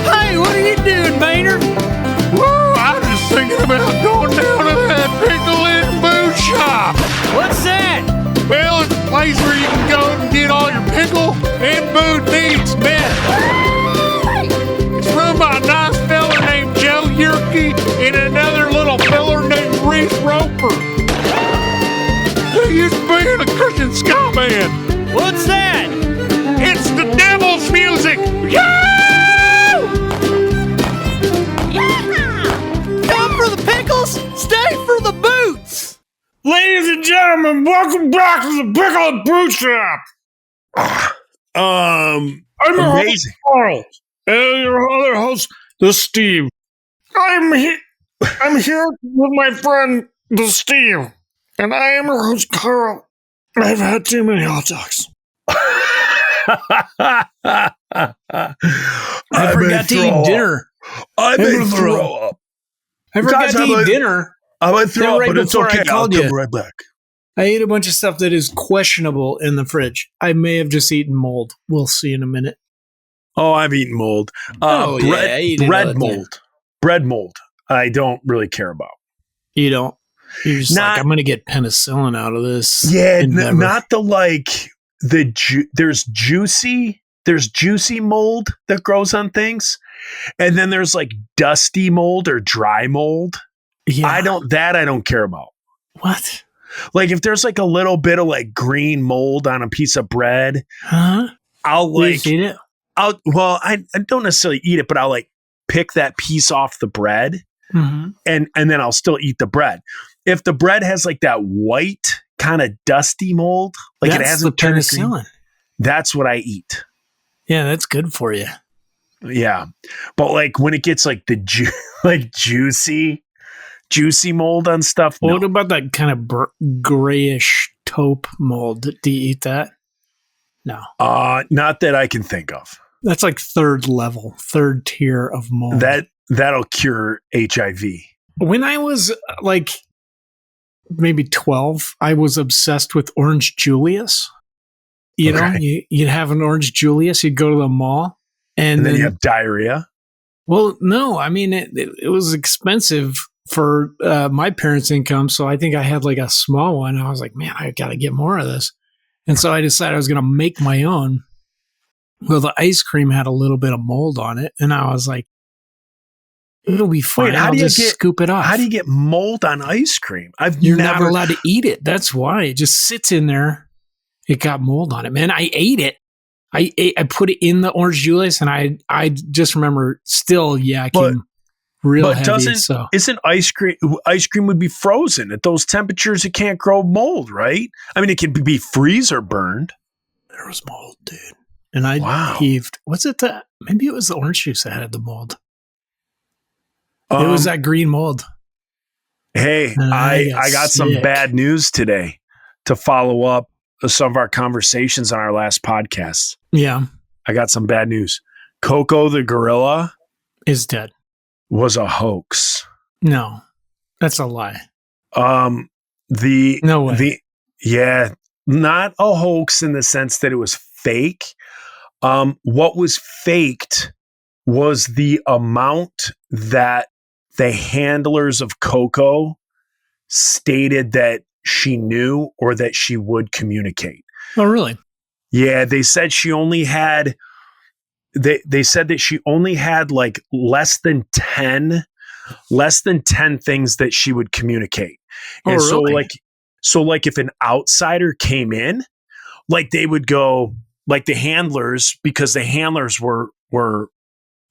Hey, what are you doing, Maynard? Woo, I was just thinking about going down to that pickle and boot shop. What's that? Well, it's a place where you can go and get all your pickle and boot needs met. It's run by a nice fella named Joe Yerke and another little fella named Reese Roper, who used to be in a Christian ska band. What's that? It's the devil's music. Yeah! Come for the pickles, stay for the boots. Ladies and gentlemen, welcome back to the Pickle and Boot Shop. I'm your host, Carl, and your other host, the Steve. I'm here with my friend, the Steve, and I am your host, Carl. I've had too many hot dogs. I forgot to eat dinner. I may throw up. I forgot to eat dinner. I might throw up, right but it's before I okay. I'll called come you. right back. I ate a bunch of stuff that is questionable in the fridge. I may have just eaten mold. We'll see in a minute. Oh, I've eaten mold. I eat it all Bread the mold. Bread mold. I don't really care about. You don't. You're just Not- like, I'm going to get penicillin out of this. Yeah, endeavor. not the like there's juicy mold that grows on things, and then there's like dusty mold or dry mold. Yeah. I don't care about. What? Like if there's like a little bit of like green mold on a piece of bread, Huh? I'll You like just eat it? I don't necessarily eat it, but I'll like pick that piece off the bread Mm-hmm. and then I'll still eat the bread. If the bread has like that white kind of dusty mold, like That's it has the a turn of green, penicillin. that's what I eat. Yeah, that's good for you. Yeah. But like when it gets like the juicy mold on stuff, no. What about that kind of grayish taupe mold? Do you eat that? No. Not that I can think of. That's like third tier of mold. That'll cure HIV. When I was like maybe 12, I was obsessed with Orange Julius. You know, you'd have an Orange Julius, you'd go to the mall, and then you have diarrhea. Well, no, I mean, it was expensive for my parents' income, so I think I had like a small one. I was like, man, I got to get more of this. And so I decided I was going to make my own. Well, the ice cream had a little bit of mold on it, and I was like, it'll be fine. Wait, how I'll do you just scoop it off. How do you get mold on ice cream? You're not allowed to eat it. That's why. It just sits in there. It got mold on it, man. I ate it. I put it in the Orange Julius, and I just remember still yakking real heavy. Isn't ice cream would be frozen at those temperatures? It can't grow mold, right? I mean, it can be freezer burned. There was mold, dude. And I heaved. Was it that? Maybe it was the orange juice that had the mold. It was that green mold. Hey, I got some bad news today to follow up some of our conversations on our last podcast. Yeah. I got some bad news. Coco the gorilla is dead. Was a hoax. No, that's a lie. No way. Not a hoax in the sense that it was fake. What was faked was the amount that the handlers of Coco stated that she knew or that she would communicate. Oh, really? Yeah, they said she only had. They said that she only had like less than 10 things that she would communicate. And really? so if an outsider came in, like they would go, like the handlers, because the handlers were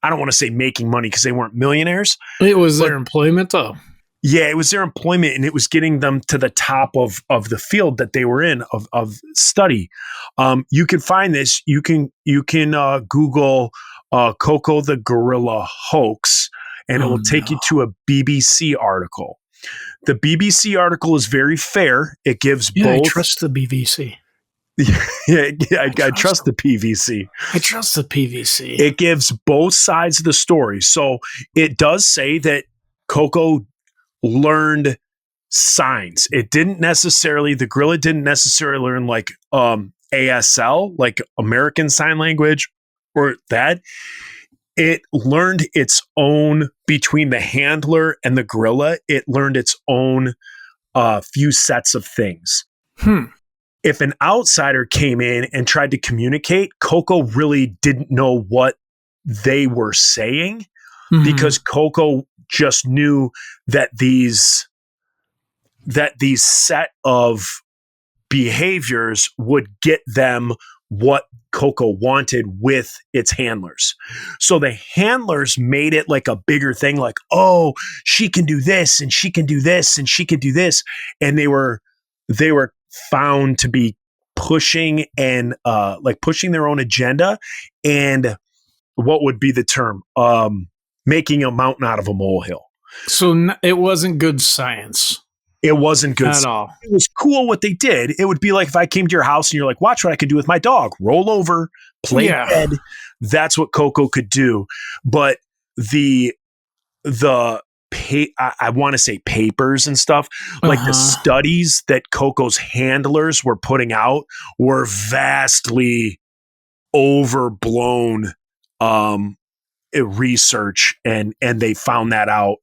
I don't want to say making money because they weren't millionaires. It was their employment though. Yeah, it was their employment, and it was getting them to the top of the field that they were in of study. You can find this. You can Google Coco the gorilla hoax, and it will take you to a BBC article. The BBC article is very fair. It gives both. I trust the BBC. I trust the PVC. I trust the PVC. It gives both sides of the story. So it does say that Coco learned signs. The gorilla didn't necessarily learn like ASL, like American Sign Language, or that, it learned its own, between the handler and the gorilla, it learned its own few sets of things. If an outsider came in and tried to communicate, Coco really didn't know what they were saying, because Coco just knew that these set of behaviors would get them what Coco wanted with its handlers. So the handlers made it like a bigger thing, like, oh, she can do this and she can do this and she can do this. And they were found to be pushing and pushing their own agenda, and what would be the term? Making a mountain out of a molehill. So it wasn't good science. It wasn't good at all. It was cool what they did. It would be like if I came to your house and you're like, watch what I can do with my dog. Roll over, play dead. That's what Coco could do. But I want to say papers and stuff, like the studies that Coco's handlers were putting out were vastly overblown research, and they found that out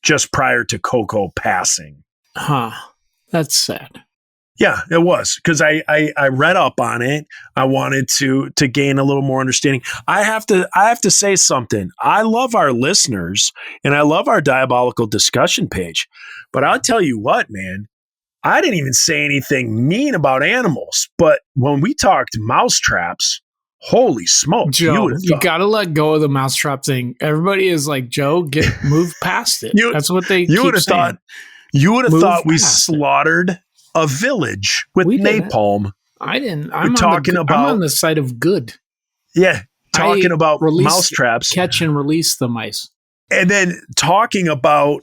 just prior to Coco passing. That's sad. Yeah, it was, because I read up on it. I wanted to gain a little more understanding. I have to say something. I love our listeners and I love our Diabolical Discussion page, but I'll tell you what, man, I didn't even say anything mean about animals. But when we talked mousetraps, holy smoke, Joe, you got to let go of the mousetrap thing. Everybody is like, Joe, move past it. That's what they keep saying. You would have thought we slaughtered a village with napalm. I didn't. I'm on the side of good. Yeah, talking about mousetraps. Catch and release the mice. And then talking about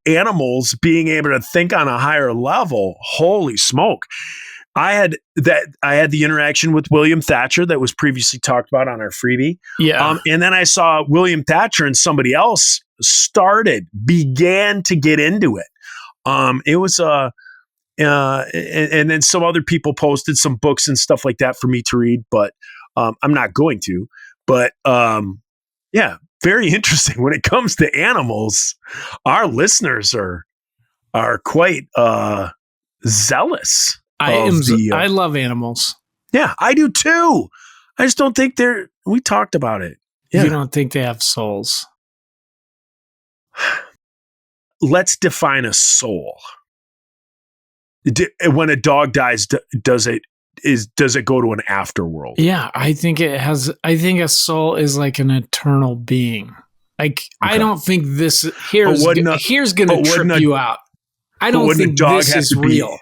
animals being able to think on a higher level. Holy smoke. I had the interaction with William Thatcher that was previously talked about on our freebie. Yeah. And then I saw William Thatcher and somebody else began to get into it. It was and then some other people posted some books and stuff like that for me to read, but I'm not going to. But yeah, very interesting when it comes to animals. Our listeners are quite zealous. I love animals. Yeah, I do too. I just don't think we talked about it. Yeah. You don't think they have souls? Let's define a soul. When a dog dies, does it go to an afterworld? Yeah, I think it has. I think a soul is like an eternal being. Like, okay. I don't think this here's going to trip you out. I don't think this is real.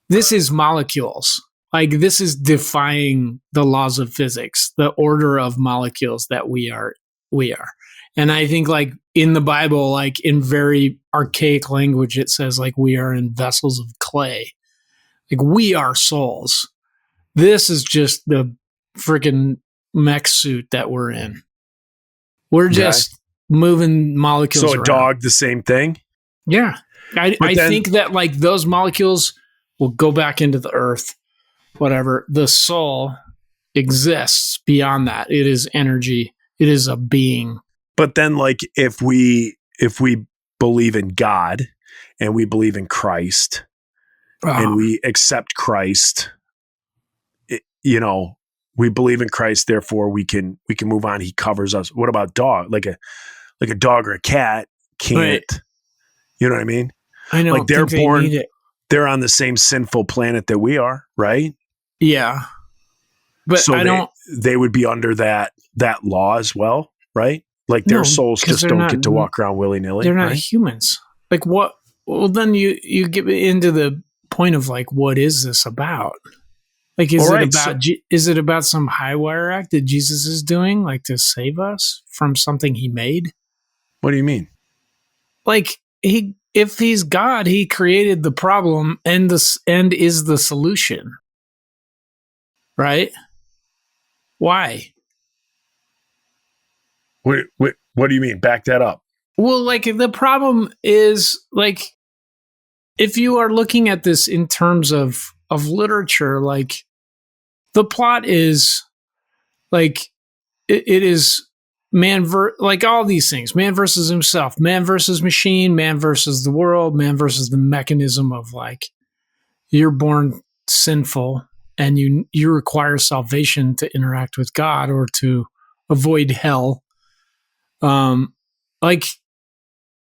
This is molecules. Like, this is defying the laws of physics, the order of molecules that we are. And I think, like, in the Bible, like, in very archaic language, it says, like, we are in vessels of clay. Like, we are souls. This is just the freaking mech suit that we're in. We're just moving molecules around. So a dog, the same thing? Yeah. I think that, like, those molecules will go back into the earth, whatever. The soul exists beyond that. It is energy. It is a being. But then, like, if we believe in God and we believe in Christ and we accept Christ, we believe in Christ, therefore we can move on. He covers us. What about dog? Like a dog or a cat can't. Right. You know what I mean? I know. Like, they're born. They're on the same sinful planet that we are, right? Yeah. But so they would be under that law as well, right? Like, their souls just don't get to walk around willy-nilly. They're not humans. Like, what? Well, then you get into the point of, like, what is this about? Like, is it about some high wire act that Jesus is doing, like, to save us from something he made? What do you mean? Like, if he's God, he created the problem and is the solution. Right? Why? What do you mean? Back that up. Well, like, the problem is, like, if you are looking at this in terms of literature, like, the plot is Like it is like all these things, man versus himself, man versus machine, man versus the world, man versus the mechanism of like, you're born sinful and you require salvation to interact with God or to avoid hell. Like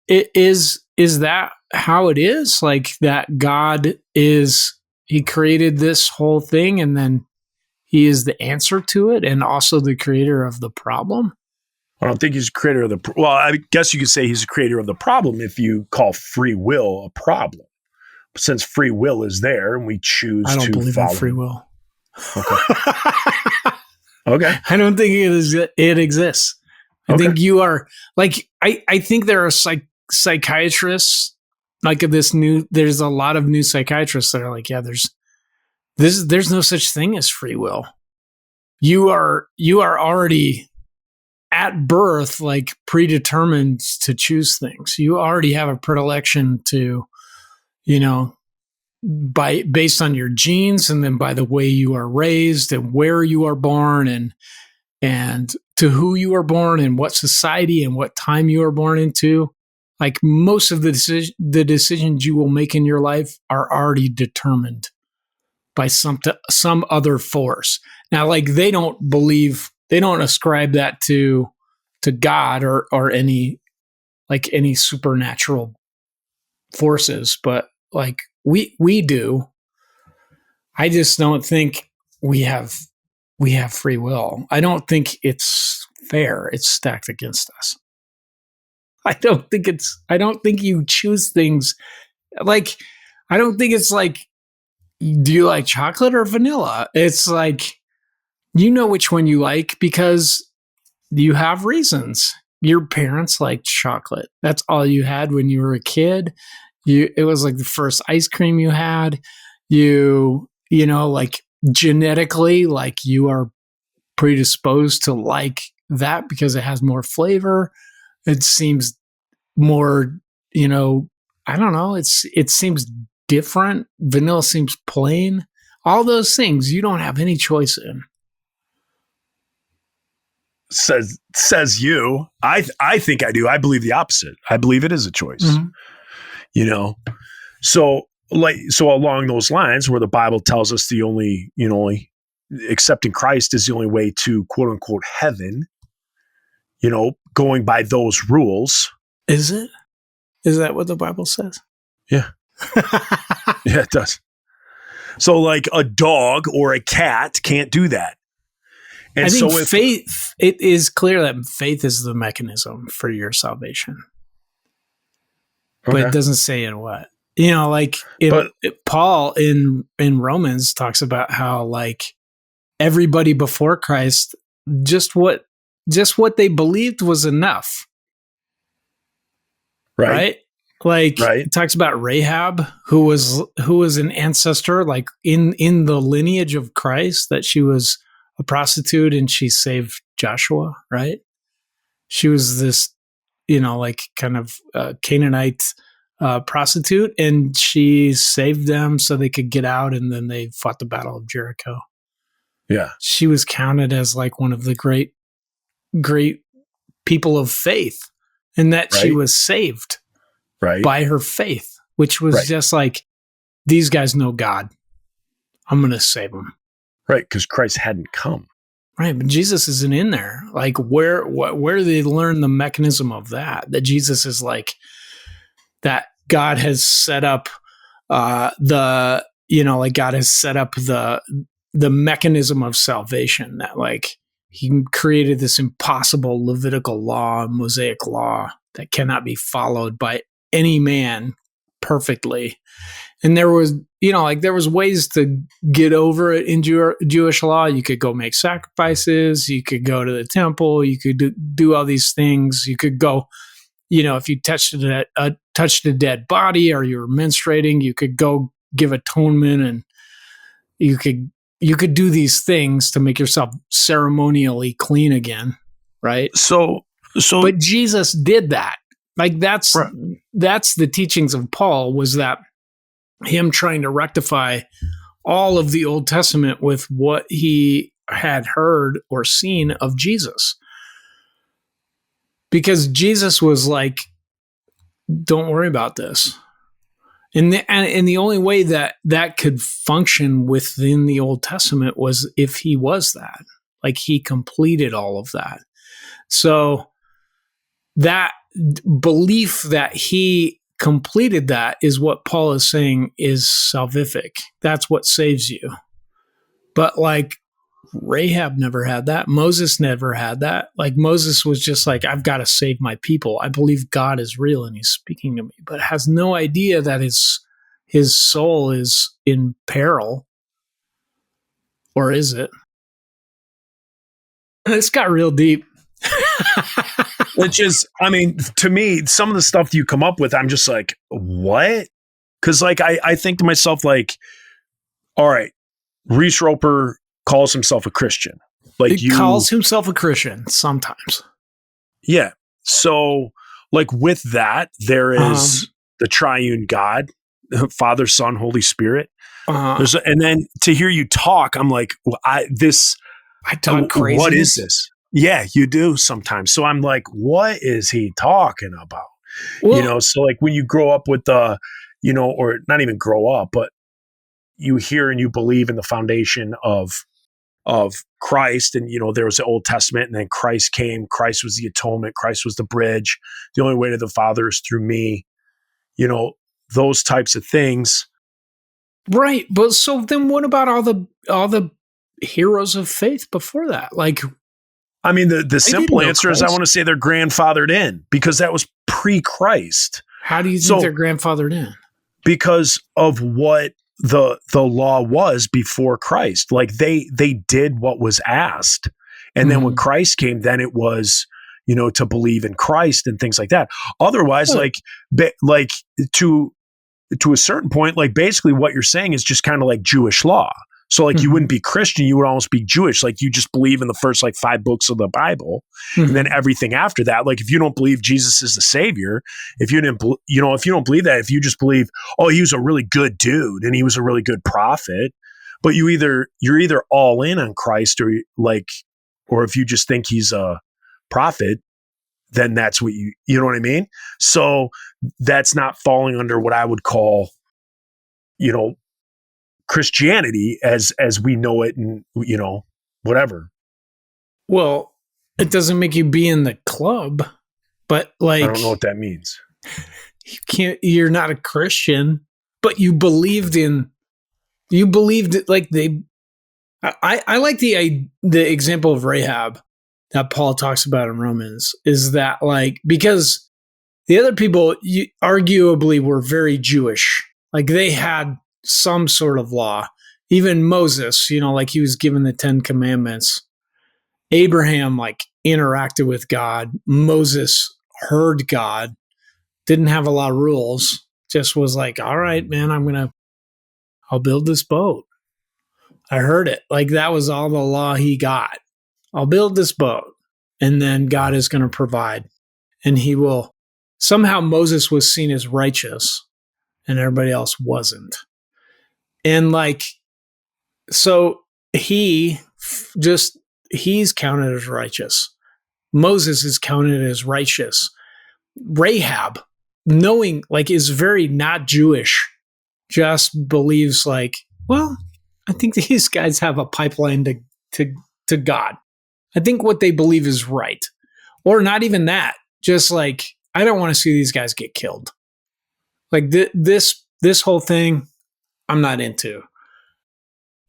is that how it is? Like that God he created this whole thing and then he is the answer to it and also the creator of the problem? I don't think he's a creator of the... Well, I guess you could say he's a creator of the problem if you call free will a problem. But since free will is there and we choose to follow... I don't believe in free will. Okay. Okay. I don't think it exists. I think you are... Like, I think there are psychiatrists, like there's a lot of new psychiatrists that are like, yeah, there's no such thing as free will. You are already at birth, like predetermined to choose things. You already have a predilection to, based on your genes and then by the way you are raised and where you are born and to who you are born and what society and what time you are born into. Like most of the decisions you will make in your life are already determined by some other force. Now, like they don't ascribe that to God or any supernatural forces, but like we do. I just don't think we have free will. I don't think it's fair. It's stacked against us. I don't think you choose things like, I don't think it's like, do you like chocolate or vanilla? It's like, which one you like because you have reasons. Your parents liked chocolate. That's all you had when you were a kid. It was like the first ice cream you had. Like genetically, like you are predisposed to like that because it has more flavor. It seems more, I don't know. It seems different. Vanilla seems plain. All those things you don't have any choice in. Says you. I think I do. I believe the opposite. I believe it is a choice. Mm-hmm. So along those lines, where the Bible tells us the only accepting Christ is the only way to quote unquote heaven. Going by those rules. Is it? Is that what the Bible says? Yeah. Yeah, it does. So like a dog or a cat can't do that. And I think faith, it is clear that faith is the mechanism for your salvation. Okay. But it doesn't say in what. Paul in Romans talks about how like everybody before Christ, just what they believed was enough. Right? Like it talks about Rahab, who was an ancestor, like in the lineage of Christ, that she was a prostitute and she saved Joshua, right? She was this, like kind of Canaanite prostitute, and she saved them so they could get out, and then they fought the Battle of Jericho. Yeah. She was counted as like one of the great people of faith, and that she was saved by her faith, which was just like, these guys know God. I'm going to save them. Right, because Christ hadn't come. Right, but Jesus isn't in there. Like, where do they learn the mechanism of that? That Jesus is like, that God has set up God has set up the mechanism of salvation, that like he created this impossible Levitical law, Mosaic law that cannot be followed by any man perfectly. And there was, there was ways to get over it in Jewish law. You could go make sacrifices. You could go to the temple. You could do all these things. You could go, if you touched a dead body or you were menstruating, you could go give atonement, and you could do these things to make yourself ceremonially clean again, right? So, but Jesus did that. Like that's the teachings of Paul, was that him trying to rectify all of the Old Testament with what he had heard or seen of Jesus. Because Jesus was like, don't worry about this. And the only way that could function within the Old Testament was if he was that. Like he completed all of that. So that belief that he completed that is what Paul is saying is salvific. That's what saves you. But like Rahab never had that. Moses never had that. Like Moses was just like, I've got to save my people. I believe God is real and he's speaking to me, but has no idea that his soul is in peril. Or is it? It's got real deep. Which is, I mean, to me, some of the stuff you come up with, I'm just like, what? Because like I think to myself, like, all right, Reese Roper calls himself a Christian. Like he calls himself a Christian sometimes. Yeah. So like with that, there is the triune God, Father, Son, Holy Spirit. And then to hear you talk, I'm like, well, I talk crazy. What is this? Yeah, you do sometimes. So I'm like, what is he talking about? Well, so like when you grow up with the, or not even grow up, but you hear and you believe in the foundation of Christ, and there was the Old Testament, and then Christ came. Christ was the atonement. Christ was the bridge. The only way to the Father is through me. Those types of things. Right, but so then what about all the heroes of faith before that? Like, I mean, the simple answer is I want to say they're grandfathered in because that was pre-Christ. How do you think they're grandfathered in? Because of what the law was before Christ. Like they did what was asked. And then when Christ came, then it was, to believe in Christ and things like that. Otherwise, like to a certain point, like basically what you're saying is just kind of like Jewish law. So like you wouldn't be Christian, you would almost be Jewish. Like you just believe in the first like 5 books of the Bible. And then everything after that, like if you don't believe Jesus is the savior, if you didn't, if you don't believe that, if you just believe, oh, he was a really good dude and he was a really good prophet, but you're either all in on Christ or if you just think he's a prophet, then that's what you know what I mean? So that's not falling under what I would call, Christianity as we know it, and whatever. Well, it doesn't make you be in the club, but like I don't know what that means. You're not a Christian, but you believed like they. I like the example of Rahab that Paul talks about in Romans, is that like, because the other people arguably were very Jewish, like they had some sort of law. Even Moses, like he was given the 10 Commandments. Abraham like interacted with God. Moses heard God, didn't have a lot of rules, just was like, all right, man, I'll build this boat. I heard it. Like that was all the law he got. I'll build this boat, and then God is going to provide, and he will. Somehow Moses was seen as righteous and everybody else wasn't. And like, so he's counted as righteous. Moses is counted as righteous. Rahab, knowing like, is very not Jewish, just believes like, well, I think these guys have a pipeline to God. I think what they believe is right. Or not even that. Just like, I don't want to see these guys get killed. Like this whole thing, I'm not into.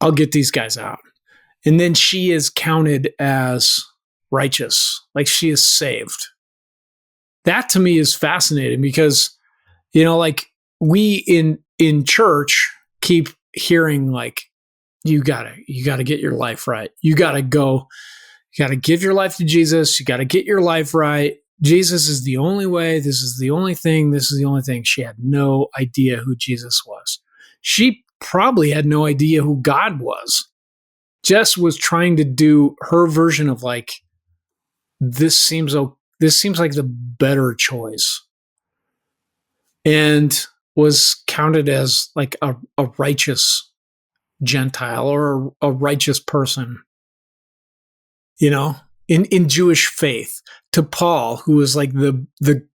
I'll get these guys out. And then she is counted as righteous. Like she is saved. That to me is fascinating because, like we in church keep hearing like, you gotta get your life right. You gotta give your life to Jesus. You gotta get your life right. Jesus is the only way. This is the only thing. This is the only thing. She had no idea who Jesus was. She probably had no idea who God was. Jess was trying to do her version of like, this seems like the better choice, and was counted as like a righteous Gentile or a righteous person. in Jewish faith, to Paul, who was like the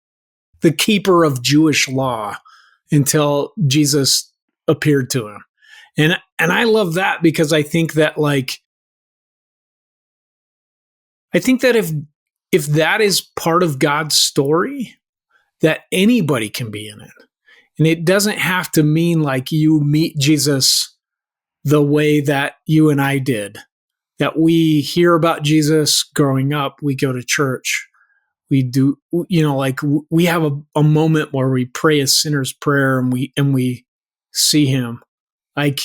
keeper of Jewish law until Jesus appeared to him. And I love that because I think that if that is part of God's story, that anybody can be in it. And it doesn't have to mean like you meet Jesus the way that you and I did, that we hear about Jesus growing up, we go to church, we do, we have a moment where we pray a sinner's prayer and we see him. Like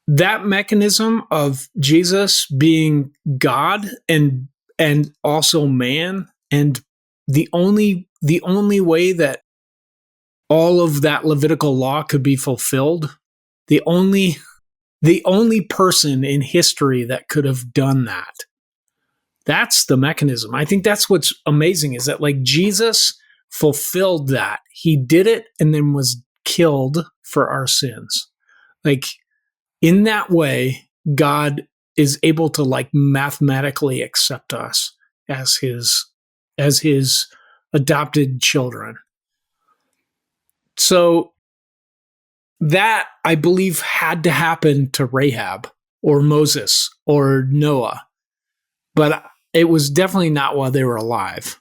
that mechanism of Jesus being God and also man, and the only way that all of that Levitical law could be fulfilled, the only person in history that could have done that. That's the mechanism. I think that's what's amazing, is that like Jesus fulfilled that. He did it and then was killed for our sins. Like in that way, God is able to like mathematically accept us as his adopted children. So that, I believe, had to happen to Rahab or Moses or Noah, but it was definitely not while they were alive.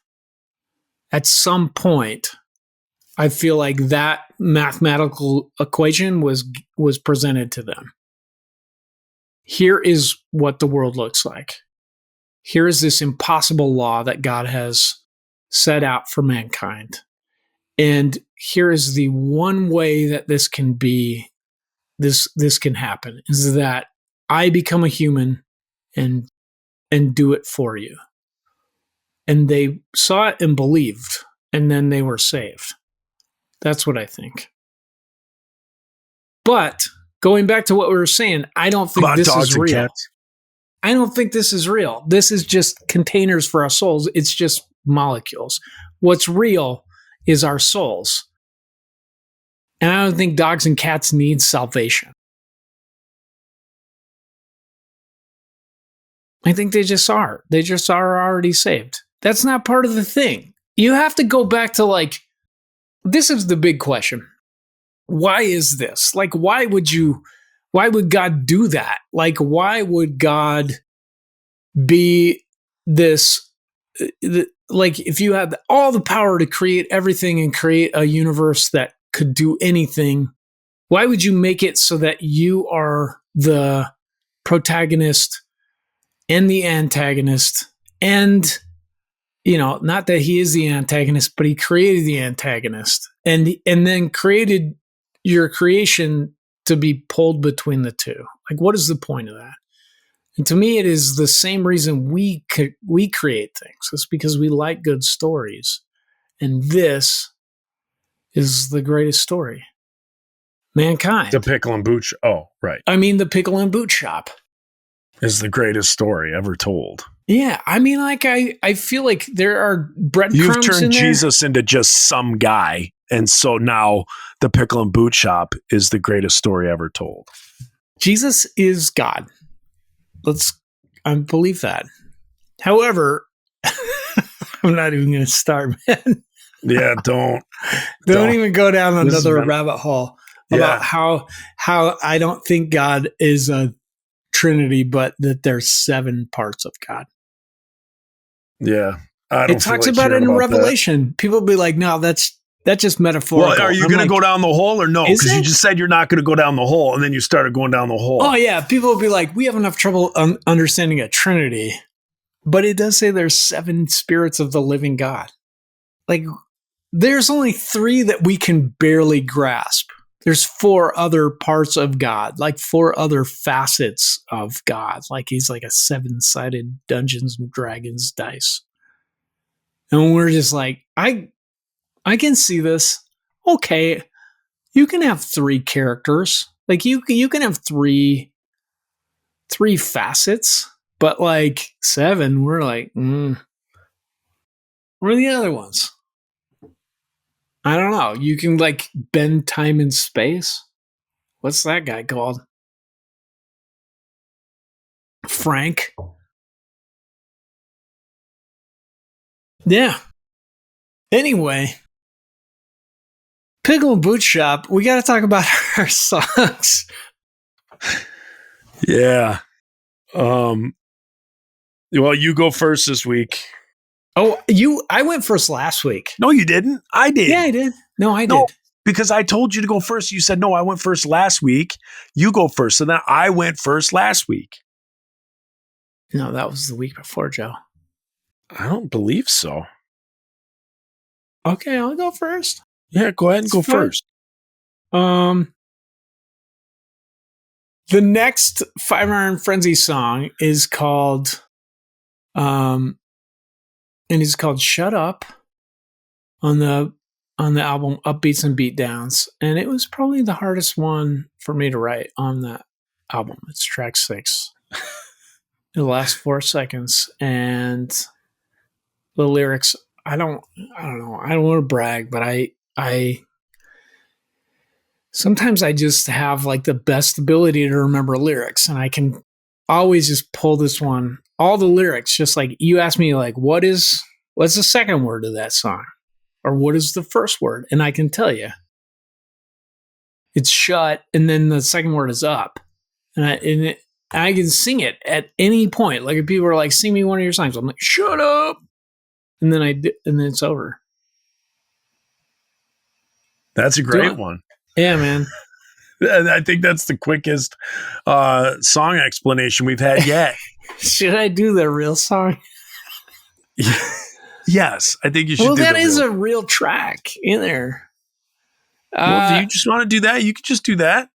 At some point, I feel like that mathematical equation was presented to them. Here is what the world looks like. Here is this impossible law that God has set out for mankind. And here is the one way that this can be, this can happen, is that I become a human and do it for you. And they saw it and believed, and then they were saved. That's what I think. But going back to what we were saying, I don't think this is real. I don't think this is real. This is just containers for our souls. It's just molecules. What's real is our souls. And I don't think dogs and cats need salvation. I think they just are. They just are already saved. That's not part of the thing. You have to go back to like, this is the big question. Why is this? Like, why would God do that? Like, why would God be this, like, if you had all the power to create everything and create a universe that could do anything, why would you make it so that you are the protagonist and the antagonist? And, not that he is the antagonist, but he created the antagonist and then created your creation to be pulled between the two. Like, what is the point of that? And to me, it is the same reason we create things. It's because we like good stories. And this is the greatest story. Mankind. The Pickle and Boot Shop. Oh, right. I mean, the Pickle and Boot Shop is the greatest story ever told. Yeah. I mean, like, I feel like there are breadcrumbs. You've turned Jesus into just some guy. And so now the Pickle and Boot Shop is the greatest story ever told. Jesus is God. I believe that. However, I'm not even going to start, man. Yeah, don't even go down another rabbit hole about how I don't think God is a Trinity, but that there's 7 parts of God. Yeah. It talks about it in Revelation. That. People be like, no, that's just metaphorical. Well, are you going to go down the hole or no? Because you just said you're not going to go down the hole, and then you started going down the hole. Oh, yeah. People will be like, we have enough trouble understanding a Trinity. But it does say there's 7 spirits of the living God. Like, there's only 3 that we can barely grasp. There's 4 other parts of God, like 4 other facets of God. Like he's like a 7-sided Dungeons and Dragons dice. And we're just like, I can see this. Okay, you can have 3 characters. Like you can have 3 facets, but like 7, we're like, where are the other ones? I don't know. You can like bend time and space. What's that guy called? Frank. Yeah. Anyway, Pickle and Boot Shop, we got to talk about our songs. Yeah. Well, you go first this week. Oh, I went first last week. No, you didn't. I did. Yeah, I did. No, I did. Because I told you to go first. You said, no, I went first last week. You go first. So then I went first last week. No, that was the week before, Joe. I don't believe so. Okay, I'll go first. Yeah, go ahead and go first. The next Five Iron Frenzy song is called Shut Up on the album Upbeats and Beatdowns, and it was probably the hardest one for me to write on that album. It's track 6. The last 4 seconds, and the lyrics, I don't know. I don't want to brag, but I sometimes I just have like the best ability to remember lyrics, and I can always just pull this one, all the lyrics, just like you asked me, like, what's the second word of that song? Or what is the first word? And I can tell you. It's shut, and then the second word is up. And I can sing it at any point. Like if people are like, sing me one of your songs, I'm like, shut up. And then and then it's over. That's a great one. Yeah, man. I think that's the quickest song explanation we've had yet. Should I do the real song? Yes, I think you should. Well, that is a real track in there. Well, do you just want to do that? You could just do that.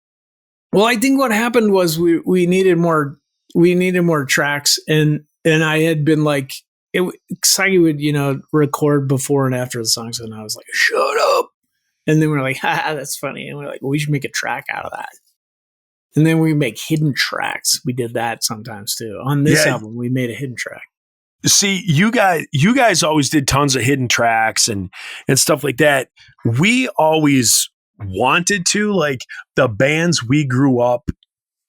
Well, I think what happened was we needed more tracks, and I had been like, Sagi would record before and after the songs, and I was like, shut up. And then we're like, ha, that's funny. And we're like, well, we should make a track out of that. And then we make hidden tracks. We did that sometimes too. On this album, we made a hidden track. See, you guys always did tons of hidden tracks and stuff like that. We always wanted to, like the bands we grew up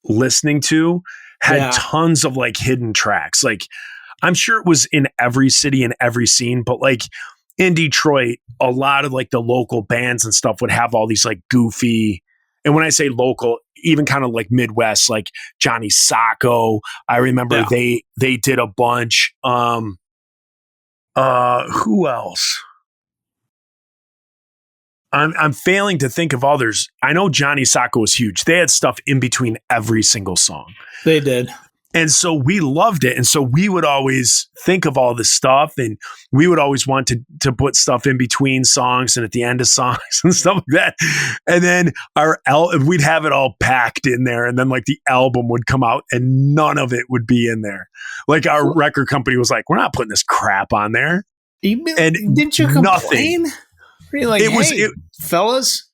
listening to had tons of like hidden tracks. Like I'm sure it was in every city and every scene, but like in Detroit, a lot of like the local bands and stuff would have all these like goofy, and when I say local, even kind of like Midwest, like Johnny Sacco. I remember they did a bunch. Who else? I'm failing to think of others. I know Johnny Sacco was huge. They had stuff in between every single song. They did. And so we loved it. And so we would always think of all this stuff, and we would always want to put stuff in between songs and at the end of songs and stuff like that. And then we'd have it all packed in there. And then like the album would come out and none of it would be in there. Like our record company was like, we're not putting this crap on there. Didn't you complain? Were you like, fellas?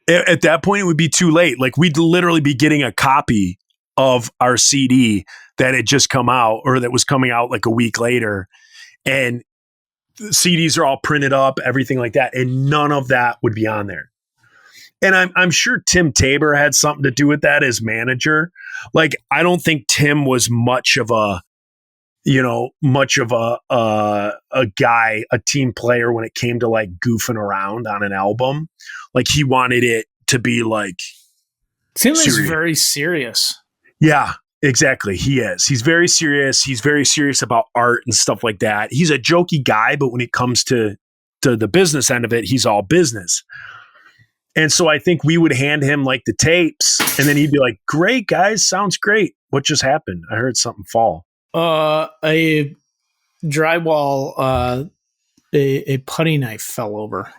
At that point, it would be too late. Like we'd literally be getting a copy of our CD that had just come out, or that was coming out like a week later, and the CDs are all printed up, everything like that, and none of that would be on there. And I'm sure Tim Tabor had something to do with that as manager. Like I don't think Tim was much of a guy, a team player when it came to like goofing around on an album. Like he wanted it to be like Tim is very serious. Yeah, exactly. He is. He's very serious. He's very serious about art and stuff like that. He's a jokey guy, but when it comes to the business end of it, he's all business. And so I think we would hand him like the tapes, and then he'd be like, great, guys. Sounds great. What just happened? I heard something fall. A drywall, a putty knife fell over.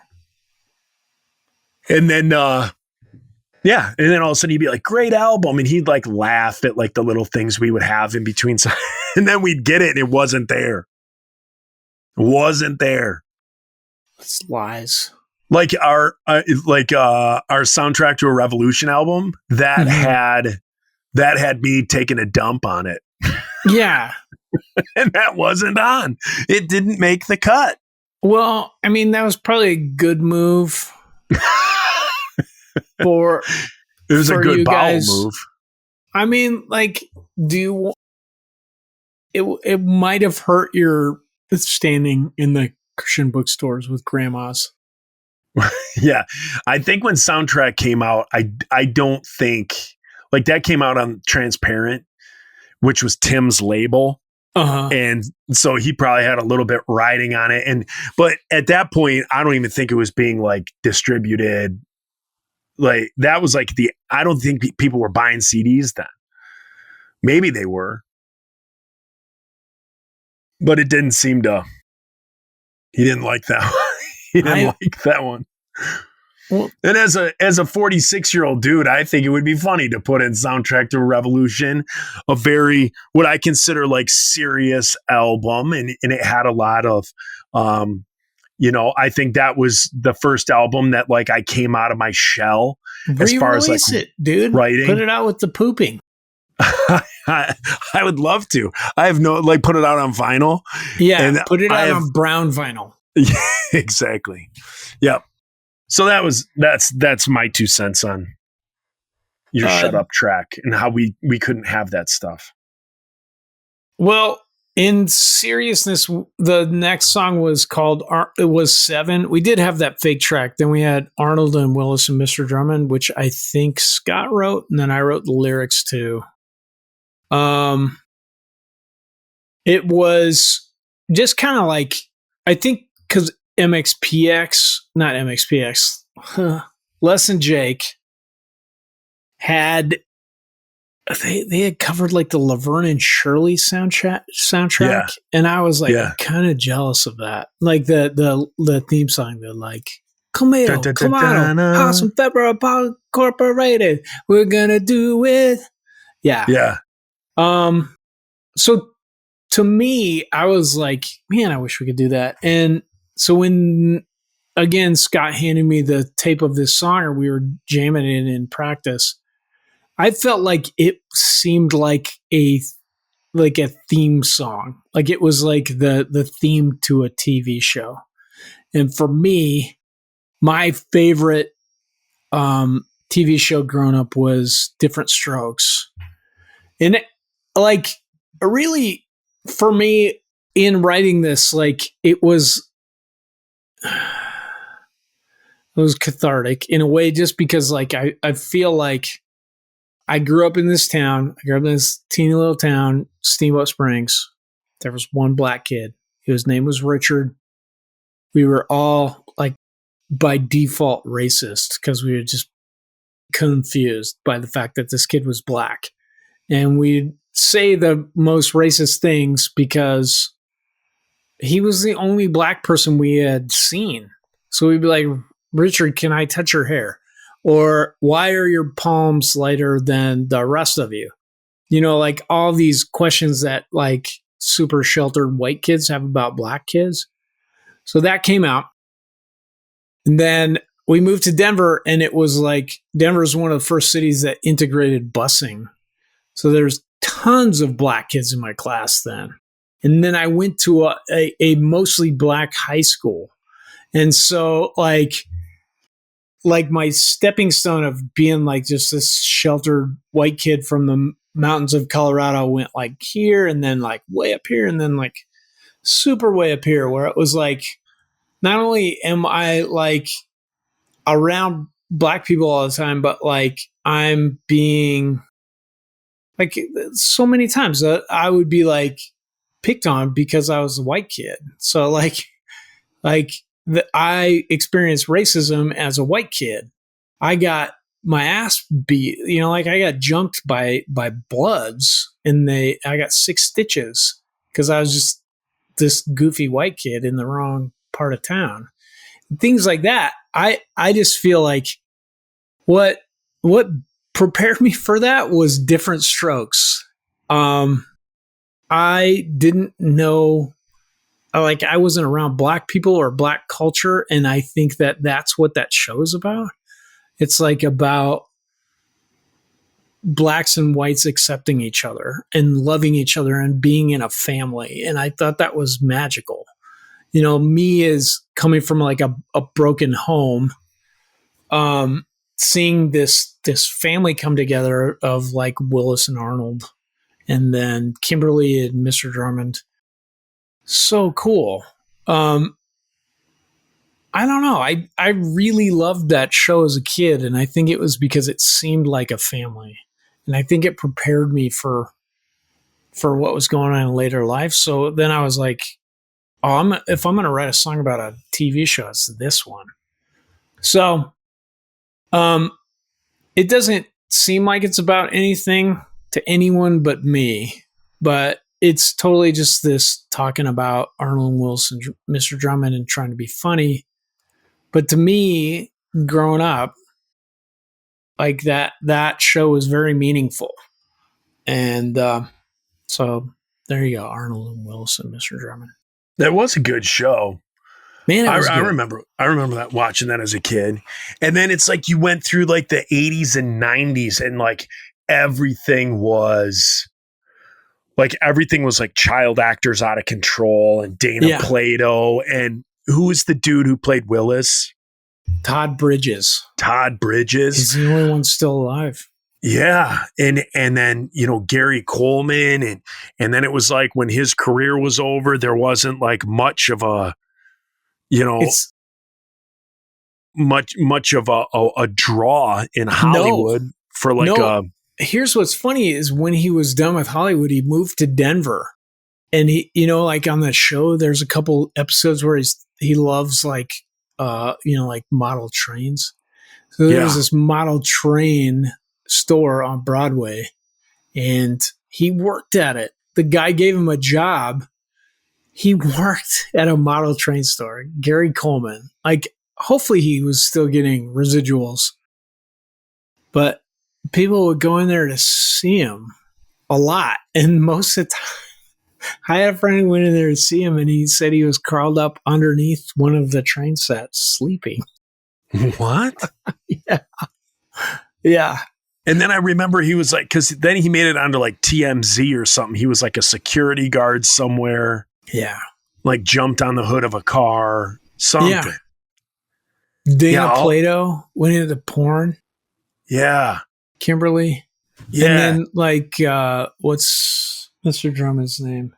And then, and then all of a sudden he'd be like, great album. And he'd like laugh at like the little things we would have in between. And then we'd get it and it wasn't there. It wasn't there. It's lies. Like our Soundtrack to a Revolution album that had me taking a dump on it. Yeah. And that wasn't on. It didn't make the cut. Well, I mean, that was probably a good move. It was a good bowel move. I mean, like, it might have hurt your standing in the Christian bookstores with grandmas. Yeah. I think when Soundtrack came out, I don't think like that came out on Transparent, which was Tim's label. Uh-huh. And so he probably had a little bit riding on it. But at that point, I don't even think it was being like distributed. Like that was like I don't think people were buying CDs then. Maybe they were. But it didn't seem to. He didn't like that one. He didn't like that one. Well, and as a 46-year-old dude, I think it would be funny to put in Soundtrack to a Revolution, a very what I consider like serious album, and it had a lot of I think that was the first album that like I came out of my shell as far as like it, dude. Writing. Put it out with the pooping. I would love to. I have put it out on vinyl. Yeah, and put it out on brown vinyl. Yeah, exactly. Yep. So that's my 2 cents on your Shut Up track and how we couldn't have that stuff. Well, in seriousness, the next song was called it was 7. We did have that fake track. Then we had Arnold and Willis and Mr. Drummond, which I think Scott wrote, and then I wrote the lyrics too. It was just kind of like, I think because Les and Jake had they had covered like the Laverne and Shirley soundtrack, yeah. And I was like kind of jealous of that, like the theme song. They're like, come on, House and Pepper Incorporated, we're gonna do it. Yeah. So to me, I was like, man, I wish we could do that. And so when, again, Scott handed me the tape of this song, or we were jamming it in practice, I felt like it seemed like a theme song. Like it was like the theme to a TV show. And for me, my favorite TV show growing up was Different Strokes. And like really, for me, in writing this, like it was cathartic in a way, just because like I feel like I grew up in this town. I grew up in this teeny little town, Steamboat Springs. There was one black kid. His name was Richard. We were all like by default racist because we were just confused by the fact that this kid was black. And we'd say the most racist things because he was the only black person we had seen. So we'd be like, Richard, can I touch your hair? Or why are your palms lighter than the rest of you? You know, like all these questions that like super sheltered white kids have about black kids. So that came out. And then we moved to Denver, and it was like Denver is one of the first cities that integrated busing. So there's tons of black kids in my class then. And then I went to a mostly black high school. And so like my stepping stone of being like just this sheltered white kid from the mountains of Colorado went like here, and then like way up here, and then like super way up here, where it was like, not only am I like around black people all the time, but like I'm being like so many times I would be like picked on because I was a white kid. So like I experienced racism as a white kid. I got my ass beat, you know, like I got jumped by Bloods, and I got 6 stitches because I was just this goofy white kid in the wrong part of town. Things like that. I just feel like what prepared me for that was Different Strokes. I didn't know, like I wasn't around black people or black culture, and I think that that's what that show's about. It's like about blacks and whites accepting each other and loving each other and being in a family, and I thought that was magical. You know, me as coming from like a broken home, seeing this family come together of like Willis and Arnold, and then Kimberly and Mr. Drummond. So cool. I don't know. I really loved that show as a kid, and I think it was because it seemed like a family, and I think it prepared me for what was going on in later life. So then I was like, oh, if I'm going to write a song about a TV show, it's this one. So, it doesn't seem like it's about anything to anyone but me, but it's totally just this talking about Arnold Wilson, Mr. Drummond, and trying to be funny. But to me, growing up, like that show was very meaningful. And so there you go, Arnold and Wilson, Mr. Drummond. That was a good show. Man, I remember that, watching that as a kid. And then it's like you went through like the 80s and 90s, and like everything was like child actors out of control, and Dana Plato, and who was the dude who played Willis? Todd Bridges. He's the only one still alive. Yeah. And then, Gary Coleman, and then it was like when his career was over, there wasn't like much of a, much of a draw in Hollywood for like here's what's funny is when he was done with Hollywood, he moved to Denver. And he, like on that show, there's a couple episodes where he loves like model trains. So there was this model train store on Broadway, and he worked at it. The guy gave him a job. He worked at a model train store, Gary Coleman. Like, hopefully he was still getting residuals, but people would go in there to see him a lot. And most of the time, I had a friend who went in there to see him, and he said he was curled up underneath one of the train sets sleeping. What? Yeah. And then I remember he was like, because then he made it onto like TMZ or something. He was like a security guard somewhere. Yeah. Like jumped on the hood of a car, something. Yeah. Dana Plato went into porn. Yeah. Kimberly. Yeah. And then like, what's Mr. Drummond's name?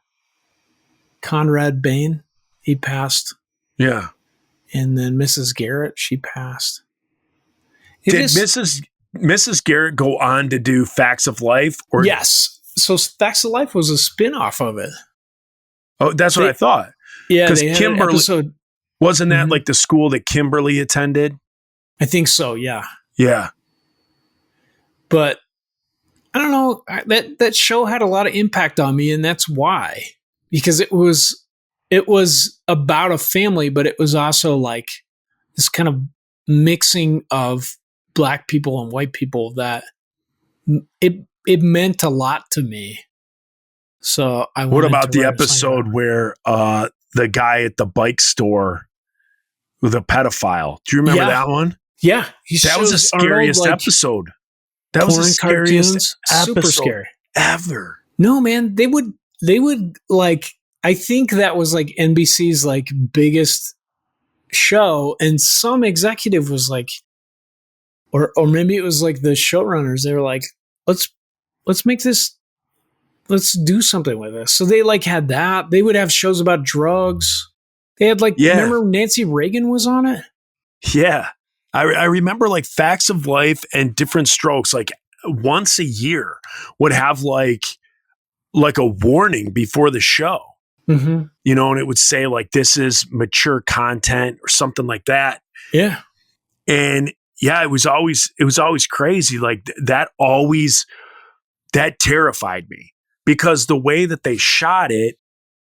Conrad Bain. He passed. Yeah. And then Mrs. Garrett, she passed. Did Mrs. Garrett go on to do Facts of Life? Or yes. So Facts of Life was a spin-off of it. Oh, that's what I thought. Yeah, because Kimberly wasn't that like the school that Kimberly attended? I think so. Yeah. Yeah. But I don't know. That show had a lot of impact on me, and that's why. Because it was about a family, but it was also like this kind of mixing of Black people and white people that it meant a lot to me. So what about the episode where the guy at the bike store with a pedophile? Do you remember that one? Yeah. That was the scariest episode. That was the scariest episode super scary ever. No, man, they would like, I think that was like NBC's like biggest show, and some executive was like, or maybe it was like the showrunners. They were like, let's make this, let's do something with this. So they like had that. They would have shows about drugs. They had like, remember Nancy Reagan was on it? Yeah. I remember like Facts of Life and Different Strokes, like once a year would have like a warning before the show, and it would say like, this is mature content or something like that. Yeah. And yeah, it was always crazy. Like that terrified me, because the way that they shot it,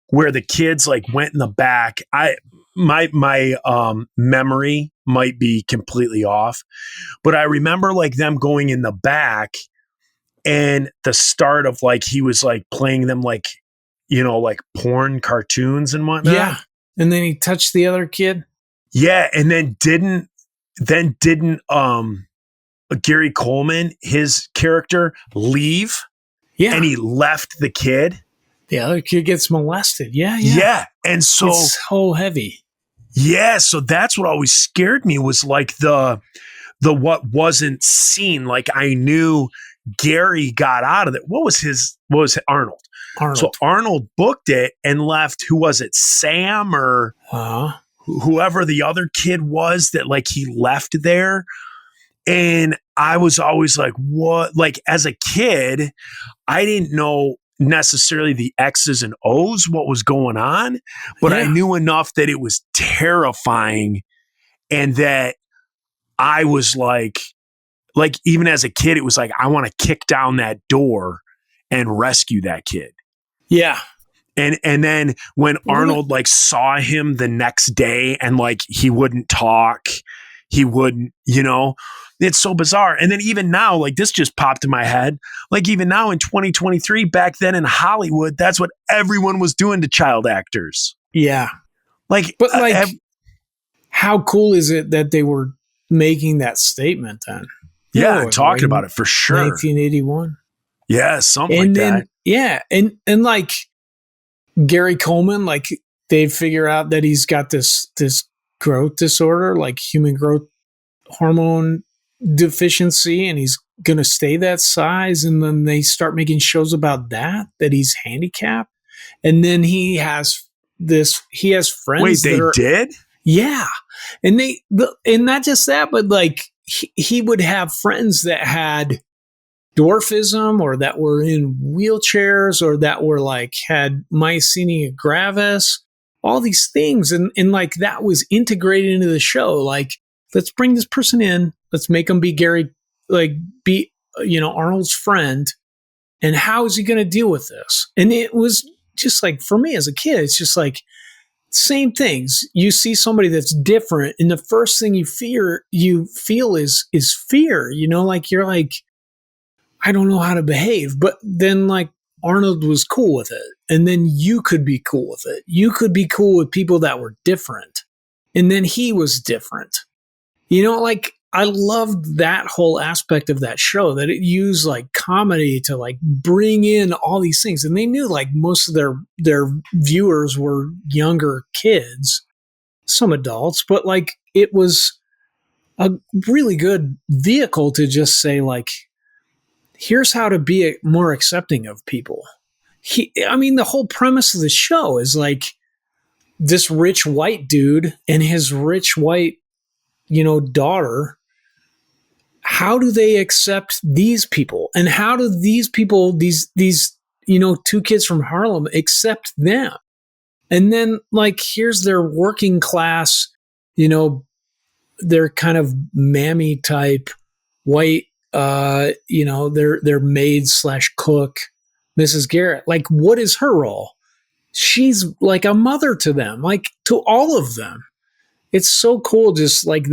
where the kids like went in the back, my memory might be completely off, but I remember like them going in the back, and the start of like, he was like playing them like, like porn cartoons and whatnot. Yeah. And then he touched the other kid. Yeah. And then didn't Gary Coleman, his character, leave? Yeah. And he left the kid. The other kid gets molested. Yeah. Yeah. And so it's so heavy. Yeah. So that's what always scared me, was like the what wasn't seen. Like I knew Gary got out of it. What was Arnold? So Arnold booked it and left. Who was it? Sam or whoever the other kid was that like he left there. And I was always like, what? Like as a kid, I didn't know necessarily the X's and O's, what was going on, but I knew enough that it was terrifying and that I was like even as a kid, it was like, I want to kick down that door and rescue that kid. Yeah. And then when Arnold like saw him the next day and like he wouldn't talk, he wouldn't, it's so bizarre. And then even now, like this just popped in my head. Like even now in 2023, back then in Hollywood, that's what everyone was doing to child actors. Yeah. Like, but like, how cool is it that they were making that statement then? Yeah, talking about it for sure. 1981. Yeah, something and like then, that. Yeah, and like Gary Coleman, like they figure out that he's got this growth disorder, like human growth hormone deficiency, and he's going to stay that size. And then they start making shows about that he's handicapped. And then he has friends. Wait, they did? Yeah. And and not just that, but like he would have friends that had dwarfism or that were in wheelchairs or that were like had myasthenia gravis, all these things. And like that was integrated into the show. Like, let's bring this person in. Let's make him be Arnold's friend. And how is he going to deal with this? And it was just like, for me as a kid, it's just like, same things. You see somebody that's different, and the first thing you feel is fear. Like you're like, I don't know how to behave. But then like Arnold was cool with it, and then you could be cool with it. You could be cool with people that were different, and then he was different. Like I loved that whole aspect of that show, that it used like comedy to like bring in all these things. And they knew like most of their viewers were younger kids, some adults, but like it was a really good vehicle to just say like, here's how to be more accepting of people. The whole premise of the show is like this rich white dude and his rich white, daughter. How do they accept these people? And how do these people, these two kids from Harlem, accept them? And then like, here's their working class, their kind of mammy type white, their maid / cook, Mrs. Garrett. Like, what is her role? She's like a mother to them, like to all of them. It's so cool. Just like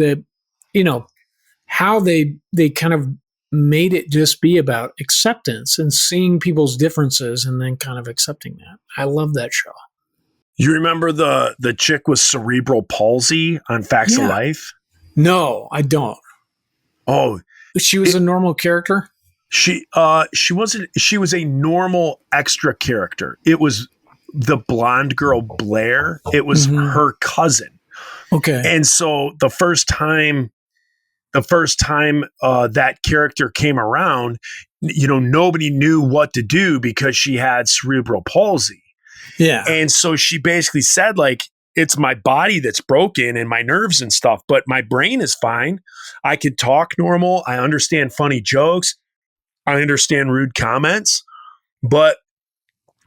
how they kind of made it just be about acceptance and seeing people's differences and then kind of accepting that. I love that show. You remember the chick with cerebral palsy on Facts of Life? No, I don't. Oh, she was a normal character? She wasn't. She was a normal extra character. It was the blonde girl Blair. It was her cousin. Okay. And so the first time that character came around, nobody knew what to do because she had cerebral palsy. Yeah. And so she basically said, like, it's my body that's broken and my nerves and stuff, but my brain is fine. I can talk normal. I understand funny jokes. I understand rude comments. But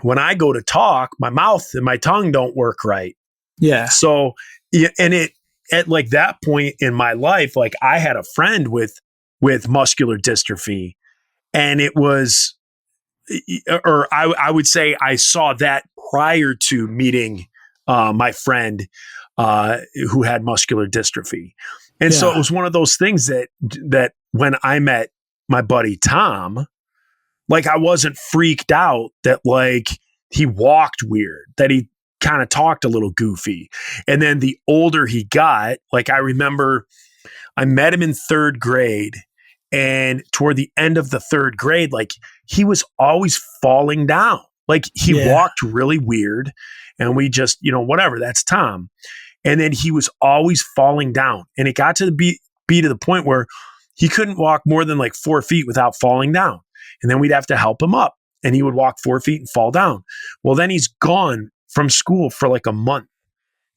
when I go to talk, my mouth and my tongue don't work right. Yeah. So, and at like that point in my life, like I had a friend with muscular dystrophy, and it was, or I would say I saw that prior to meeting my friend who had muscular dystrophy. And so it was one of those things that when I met my buddy Tom, like I wasn't freaked out that like he walked weird, that he kind of talked a little goofy. And then the older he got, like I remember I met him in third grade, and toward the end of the third grade, like he was always falling down. Like he walked really weird, and we just, whatever, that's Tom. And then he was always falling down, and it got to be to the point where he couldn't walk more than like 4 feet without falling down. And then we'd have to help him up, and he would walk 4 feet and fall down. Well, then he's gone from school for like a month.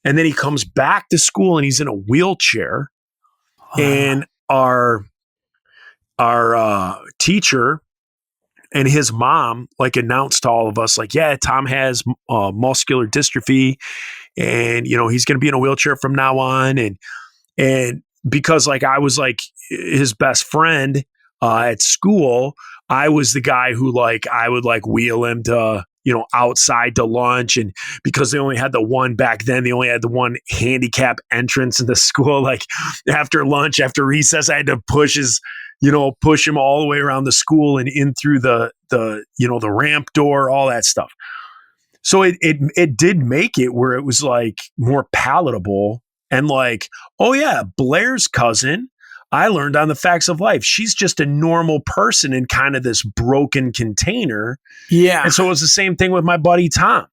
And then he comes back to school and he's in a wheelchair. And our teacher and his mom like announced to all of us, like, yeah, Tom has muscular dystrophy, and he's going to be in a wheelchair from now on. And because like I was like his best friend at school, I was the guy who like I would like wheel him to outside to lunch. And because they only had the one back then, they only had the one handicap entrance in the school. Like after lunch, after recess, I had to push him all the way around the school and in through the ramp door, all that stuff. So it did make it where it was like more palatable and like, oh yeah, Blair's cousin, I learned on the Facts of Life, she's just a normal person in kind of this broken container. Yeah. And so it was the same thing with my buddy Tom.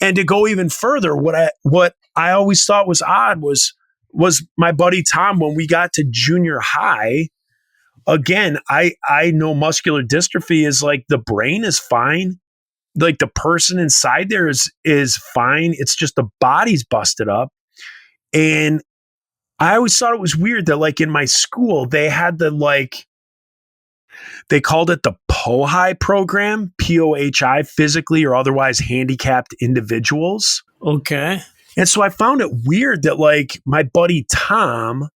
And to go even further, what I always thought was odd was my buddy Tom, when we got to junior high, again, I know muscular dystrophy is like the brain is fine. Like the person inside there is fine. It's just the body's busted up. And I always thought it was weird that like in my school, they had they called it the POHI program, POHI, physically or otherwise handicapped individuals. Okay. And so I found it weird that like my buddy Tom,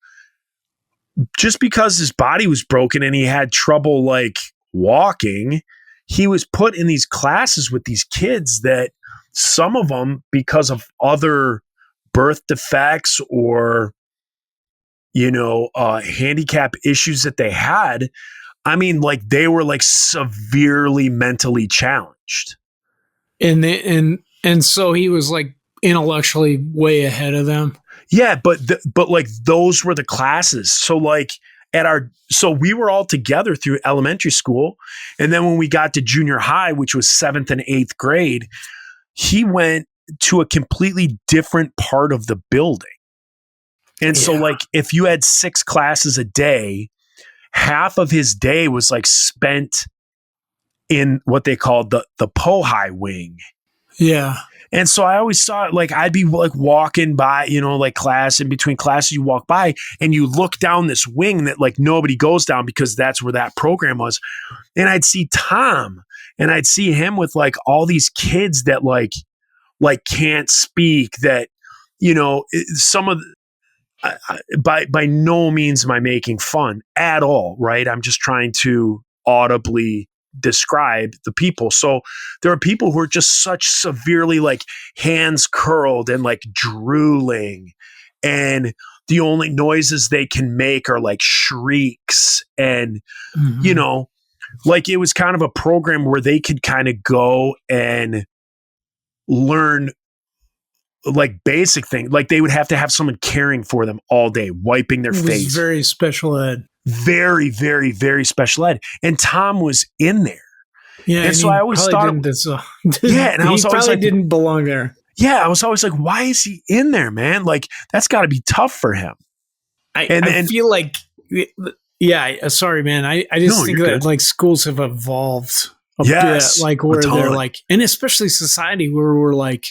just because his body was broken and he had trouble like walking, he was put in these classes with these kids that some of them, because of other birth defects or handicap issues that they had, I mean, like they were like severely mentally challenged. And so he was like intellectually way ahead of them. Yeah, but like those were the classes. So like so we were all together through elementary school, and then when we got to junior high, which was 7th and 8th grade, he went to a completely different part of the building. And so like if you had 6 classes a day, half of his day was like spent in what they called the POHI wing. Yeah. And so I always saw it like I'd be like walking by, like class, in between classes, you walk by and you look down this wing that like nobody goes down because that's where that program was. And I'd see Tom and I'd see him with like all these kids that like can't speak, that, some of by no means am I making fun at all, right? I'm just trying to audibly describe the people. So there are people who are just such severely like hands curled and like drooling, and the only noises they can make are like shrieks. And like it was kind of a program where they could kind of go and learn like basic things. Like they would have to have someone caring for them all day, wiping their face. Very special ed. Very, very, very special ed. And Tom was in there. Yeah. And so I always thought, and I was always like, didn't belong there. Yeah. I was always like, why is he in there, man? Like that's gotta be tough for him. I feel like, sorry, man. I just think that good. Like schools have evolved a bit, like where they're like, and especially society where we're like,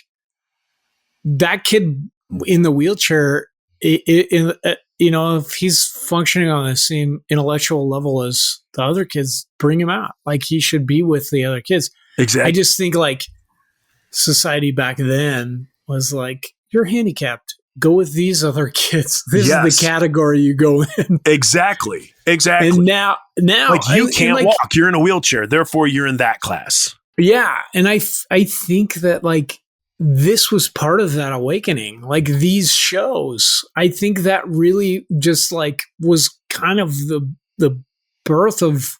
that kid in the wheelchair, if he's functioning on the same intellectual level as the other kids, bring him out. Like he should be with the other kids. Exactly. I just think like society back then was like, you're handicapped. Go with these other kids. This is the category you go in. Exactly. And now like you can't walk. You're in a wheelchair. Therefore, you're in that class. Yeah. And I think that like, this was part of that awakening. Like these shows, I think that really just like was kind of the birth of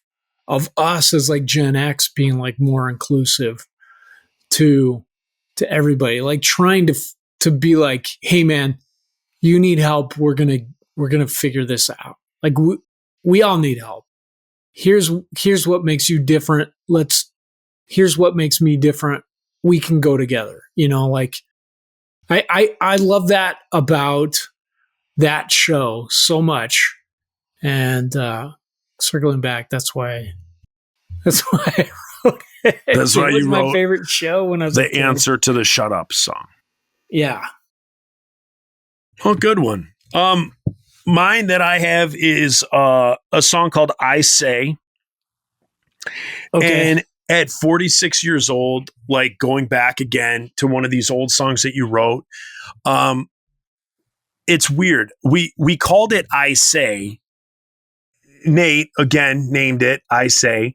us as like Gen X being like more inclusive to everybody, like trying to be like, hey man, you need help. We're going to figure this out. Like we all need help. Here's what makes you different. Here's what makes me different. We can go together, like I love that about that show so much. And circling back, that's why I wrote it. That's why you wrote my favorite show when I was the answer to the Shut Up song. Yeah. Oh, good one. Mine that I have is a song called I Say. Okay. And at 46 years old, like going back again to one of these old songs that you wrote, it's weird. We called it I Say. Nate, again, named it I Say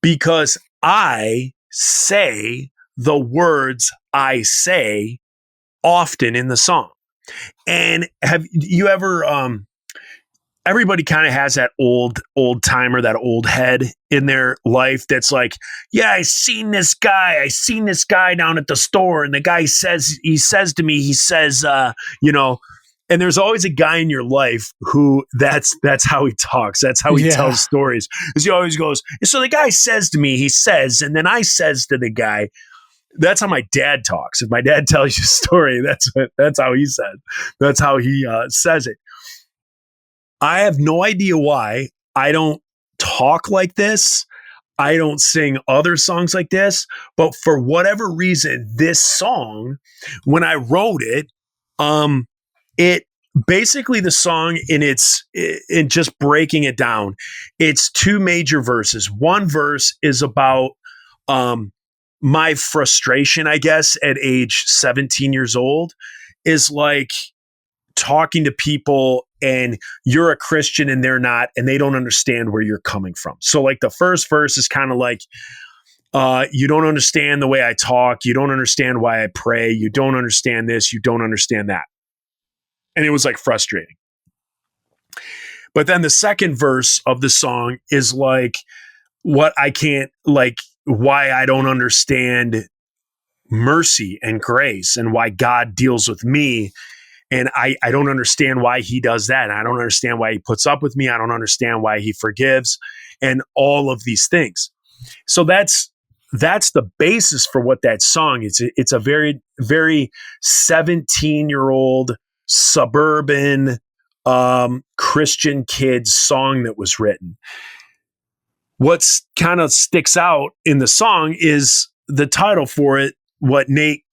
because I say the words I say often in the song. And have you ever everybody kind of has that old timer, that old head in their life that's like, yeah, I seen this guy down at the store, and the guy says to me, and there's always a guy in your life who that's how he talks. That's how he tells stories. Because he always goes, so the guy says to me, he says, and then I says to the guy. That's how my dad talks. If my dad tells you a story, that's how he said. That's how he says it. I have no idea why I don't talk like this. I don't sing other songs like this. But for whatever reason, this song, when I wrote it, it basically the song in just breaking it down, it's two major verses. One verse is about my frustration, I guess, at age 17 years old is like talking to people and you're a Christian and they're not, and they don't understand where you're coming from. So like the first verse is kind of like, you don't understand the way I talk. You don't understand why I pray. You don't understand this. You don't understand that. And it was like frustrating. But then the second verse of the song is like what I can't, like why I don't understand mercy and grace and why God deals with me. And I don't understand why he does that. I don't understand why he puts up with me. I don't understand why he forgives and all of these things. So that's the basis for what that song is. It's a very, very 17-year-old suburban Christian kid's song that was written. What's kind of sticks out in the song is the title for it. What Nate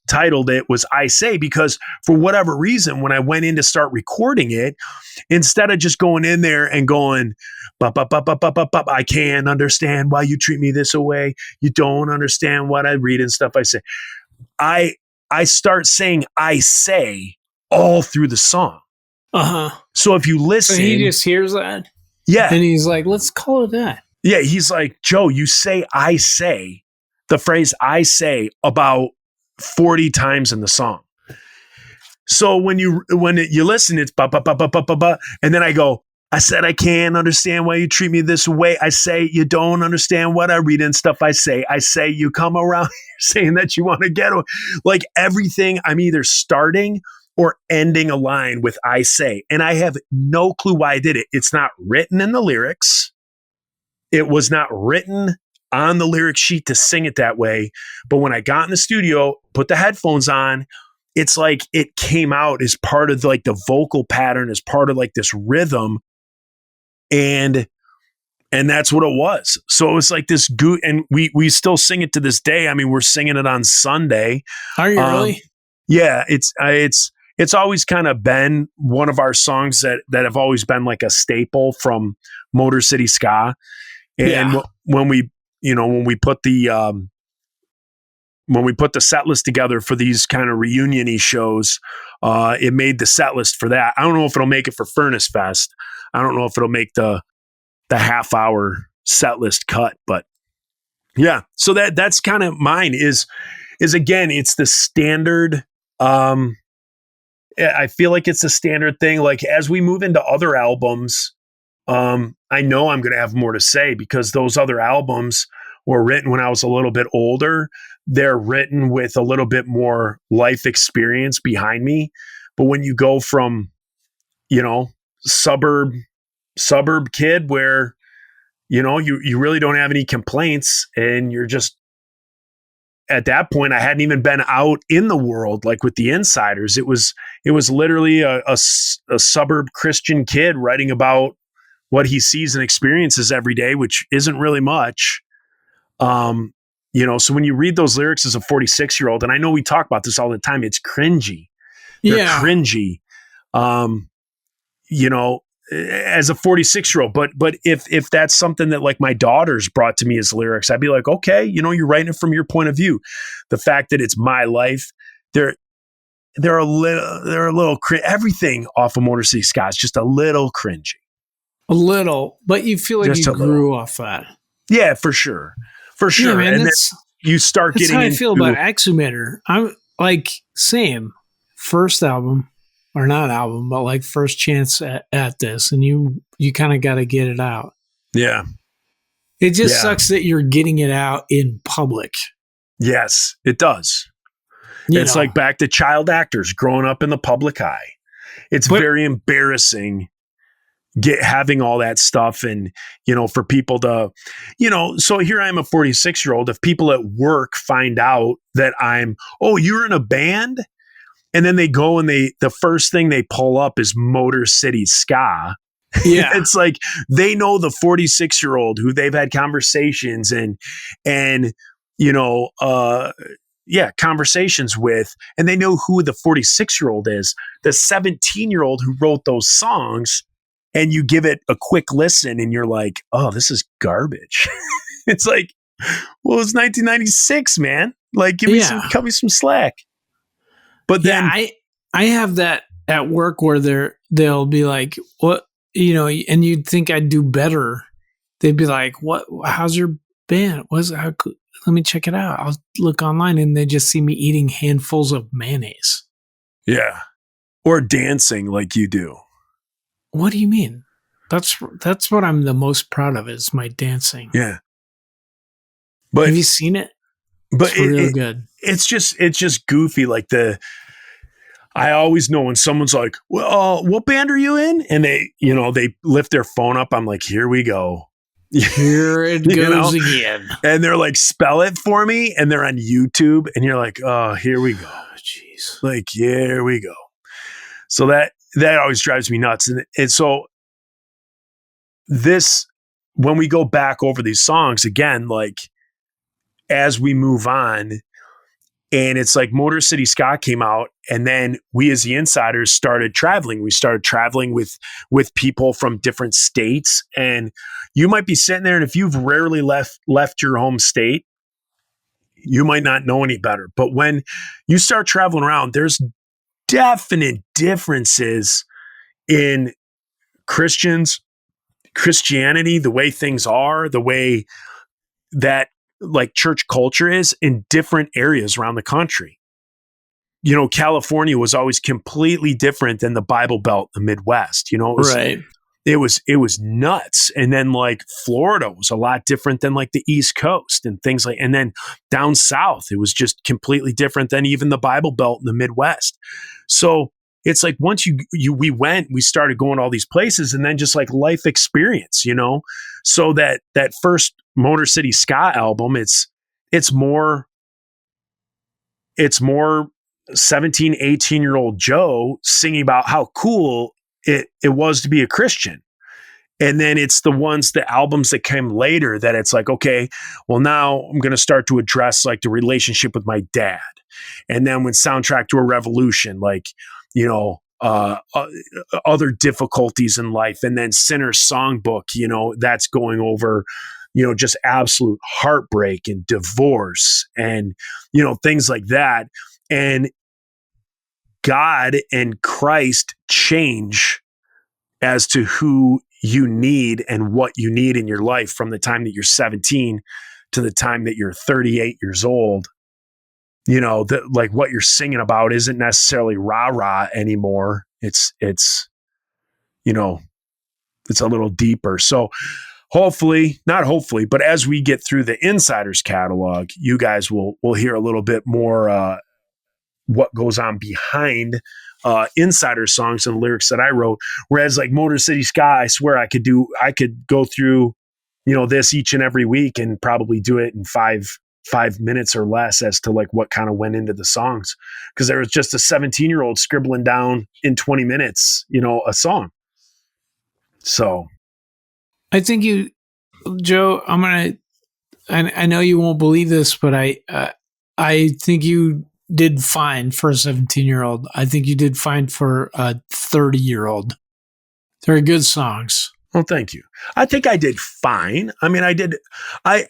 titled it was I Say, because for whatever reason, when I went in to start recording it, instead of just going in there and going, I can't understand why you treat me this way. You don't understand what I read and stuff I say. I start saying I say all through the song. Uh-huh. So if you listen. So he just hears that? Yeah. And he's like, let's call it that. Yeah. He's like, Joe, you say I say, the phrase I say about 40 times in the song. So when you listen, it's ba ba ba ba ba ba ba, and then I go, I said I can't understand why you treat me this way. I say you don't understand what I read and stuff I say. I say you come around saying that you want to get away. Like everything, I'm either starting or ending a line with I say. And I have no clue why I did it. It's not written in the lyrics. It was not written on the lyric sheet to sing it that way. But when I got in the studio, put the headphones on, it's like it came out as part of like the vocal pattern, as part of like this rhythm. And that's what it was. So it was like this and we still sing it to this day. I mean, we're singing it on Sunday. Are you really? Yeah, it's always kind of been one of our songs that have always been like a staple from Motor City Ska. And when we put the set list together for these kind of reunion-y shows, it made the set list for that. I don't know if it'll make it for Furnace Fest. I don't know if it'll make the half-hour set list cut, but yeah. So that's kind of mine is again, it's the standard. I feel like it's a standard thing. Like as we move into other albums, I know I'm going to have more to say because those other albums were written when I was a little bit older. They're written with a little bit more life experience behind me. But when you go from, suburb kid where, you really don't have any complaints and you're just, at that point, I hadn't even been out in the world, like with the insiders. It was literally a suburb Christian kid writing about what he sees and experiences every day, which isn't really much. So when you read those lyrics as a 46-year-old, and I know we talk about this all the time, it's cringy. They're cringy. You know, as a 46-year-old, but if that's something that like my daughters brought to me as lyrics, I'd be like, okay, you know, you're writing it from your point of view. The fact that it's my life, they're a little everything off of Motor City Ska is just a little cringy. A little, but you feel like you grew off that. Yeah, for sure. Yeah, man, and then you start getting how I feel about Exhumator. I'm like, same. First album, or not album, but like first chance at this, and you kind of got to get it out. Yeah. It just sucks that you're getting it out in public. Yes, it does. It's like back to child actors growing up in the public eye. It's very embarrassing having all that stuff, and you know, for people to, you know, so here I am, a 46-year-old. If people at work find out that you're in a band, and then they go and the first thing they pull up is Motor City Ska. Yeah. It's like they know the 46-year-old who they've had conversations and you know, conversations with, and they know who the 46-year-old is, the 17-year-old who wrote those songs, and you give it a quick listen and you're like, oh, this is garbage. It's like, well, it's 1996, man. Like, cut me some slack. But then I have that at work where they'll be like, what, you know, and you'd think I'd do better. They'd be like, what, how's your band? Let me check it out. I'll look online, and they just see me eating handfuls of mayonnaise. Yeah. Or dancing like you do. What do you mean? That's what I'm the most proud of, is my dancing. Yeah. But have you seen it? But it's real good. It's just goofy. Like I always know when someone's like, well, what band are you in? And they lift their phone up. I'm like, here we go. Here it goes again. And they're like, spell it for me. And they're on YouTube. And you're like, oh, here we go. Jeez. Like, here we go. So that always drives me nuts. And so when we go back over these songs again, like as we move on, and it's like Motor City Ska came out, and then we as the Insiders started traveling. We started traveling with people from different states, and you might be sitting there, and if you've rarely left your home state, you might not know any better. But when you start traveling around, there's definite differences in Christianity, the way things are, the way that like church culture is in different areas around the country. You know, California was always completely different than the Bible Belt, the Midwest. You know, it was nuts. And then like Florida was a lot different than like the East Coast and things like, and then down south, it was just completely different than even the Bible Belt in the Midwest. So it's like once we started going to all these places, and then just like life experience, you know, so that first Motor City Ska album, it's more 17, 18-year-old Joe singing about how cool it was to be a Christian. And then it's the albums that came later that it's like, okay, well, now I'm going to start to address like the relationship with my dad. And then when Soundtrack to a Revolution, like, you know, other difficulties in life. And then Sinner's Songbook, you know, that's going over, you know, just absolute heartbreak and divorce and, you know, things like that. And God and Christ change as to who you need and what you need in your life from the time that you're 17 to the time that you're 38 years old. You know, like what you're singing about isn't necessarily rah-rah anymore. It's, you know, it's a little deeper. So not hopefully, but as we get through the Insiders catalog, you guys will hear a little bit more what goes on behind Insider songs and lyrics that I wrote. Whereas like Motor City Ska, I swear I could go through, you know, this each and every week and probably do it in five minutes or less as to like what kind of went into the songs. Because there was just a 17-year-old scribbling down in 20 minutes, you know, a song. So I think Joe, I know you won't believe this, but I think you did fine for a 17-year-old. I think you did fine for a 30-year-old. They're good songs. Well, thank you. I think I did fine. I mean, I did. I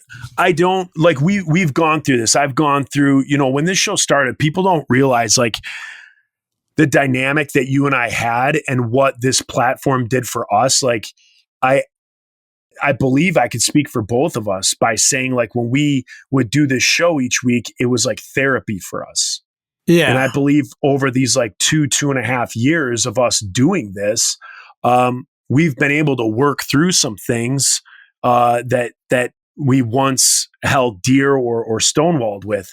don't like we've gone through this. I've gone through, when this show started, people don't realize like the dynamic that you and I had and what this platform did for us. Like I believe I could speak for both of us by saying like when we would do this show each week, it was like therapy for us. Yeah. And I believe over these like 2.5 years of us doing this, we've been able to work through some things that we once held dear or stonewalled with.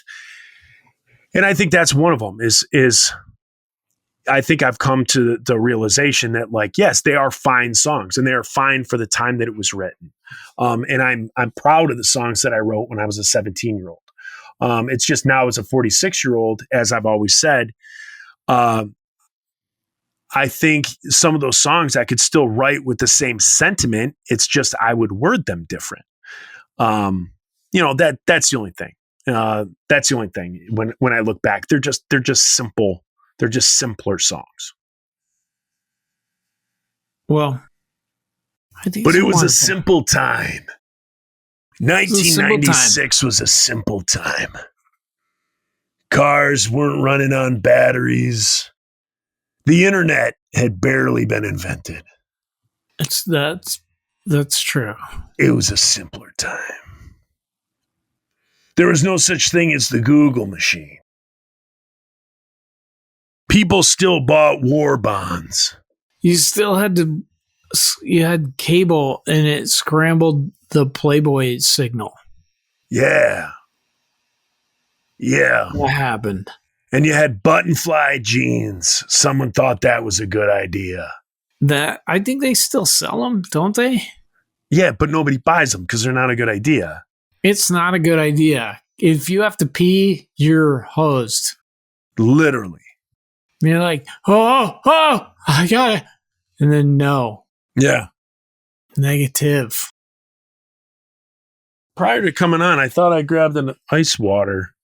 And I think that's one of them is I think I've come to the realization that like, yes, they are fine songs and they are fine for the time that it was written. And I'm proud of the songs that I wrote when I was a 17-year-old. It's just now as a 46-year-old, as I've always said, I think some of those songs I could still write with the same sentiment. It's just I would word them different. That's the only thing. That's the only thing. When I look back, they're just simple. They're just simpler songs. Well, I think, but it was a simple time. 1996 was a simple time. Cars weren't running on batteries. The internet had barely been invented. That's true. It was a simpler time. There was no such thing as the Google machine. People still bought war bonds. You had cable and it scrambled the Playboy signal. Yeah. What happened? And you had button-fly jeans. Someone thought that was a good idea. I think they still sell them, don't they? Yeah, but nobody buys them because they're not a good idea. It's not a good idea. If you have to pee, you're hosed. Literally. And you're like, oh, I got it. And then no. Yeah. Negative. Prior to coming on, I thought I grabbed an ice water.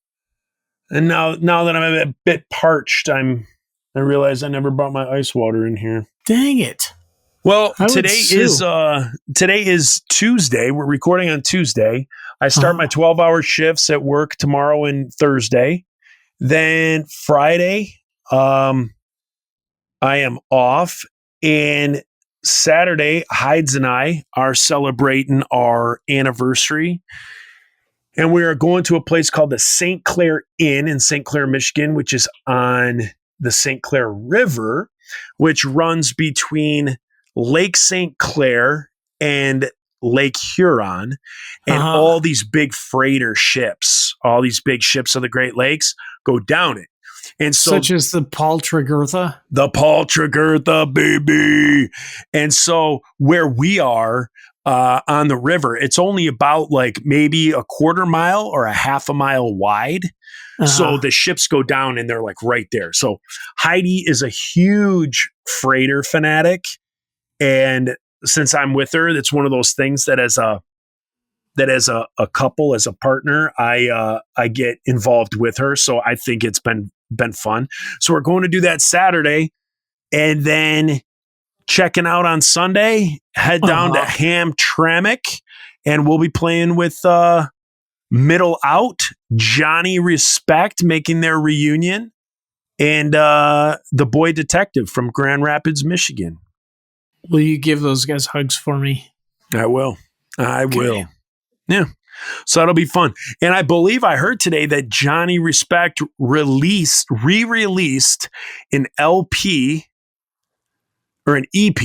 And now that I'm a bit parched, I realize I never brought my ice water in here. Dang it. Well, today is Tuesday. We're recording on Tuesday. I start my 12-hour shifts at work tomorrow and Thursday. Then Friday, I am off. And Saturday, Hides and I are celebrating our anniversary. And we are going to a place called the St. Clair Inn in St. Clair, Michigan, which is on the St. Clair River, which runs between Lake St. Clair and Lake Huron. And all these big freighter ships, all these big ships of the Great Lakes go down it. And so, such as the Paul Tregurtha? The Paul Tregurtha, baby. And so where we are on the river, it's only about like maybe a quarter mile or a half a mile wide. So the ships go down and they're like right there. So Heidi is a huge freighter fanatic. And since I'm with her, it's one of those things that as a couple, as a partner, I get involved with her. So I think it's been fun. So we're going to do that Saturday and then checking out on Sunday, head down to Hamtramck, and we'll be playing with Middle Out, Johnny Respect making their reunion, and the Boy Detective from Grand Rapids, Michigan. Will you give those guys hugs for me? I will. Yeah. So that'll be fun. And I believe I heard today that Johnny Respect re-released an LP or an EP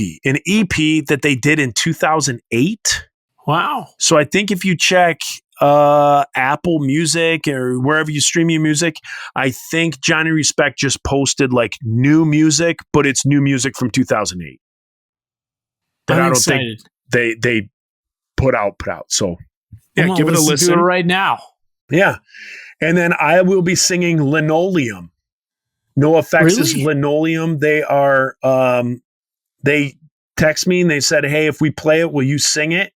that they did in 2008. Wow. So I think if you check Apple Music or wherever you stream your music, I think Johnny Respect just posted like new music, but it's new music from 2008. That I don't think they put out. So yeah, give it a listen. Do it right now. Yeah. And then I will be singing Linoleum. NoFX's Linoleum. They are they text me and they said, hey, if we play it, will you sing it?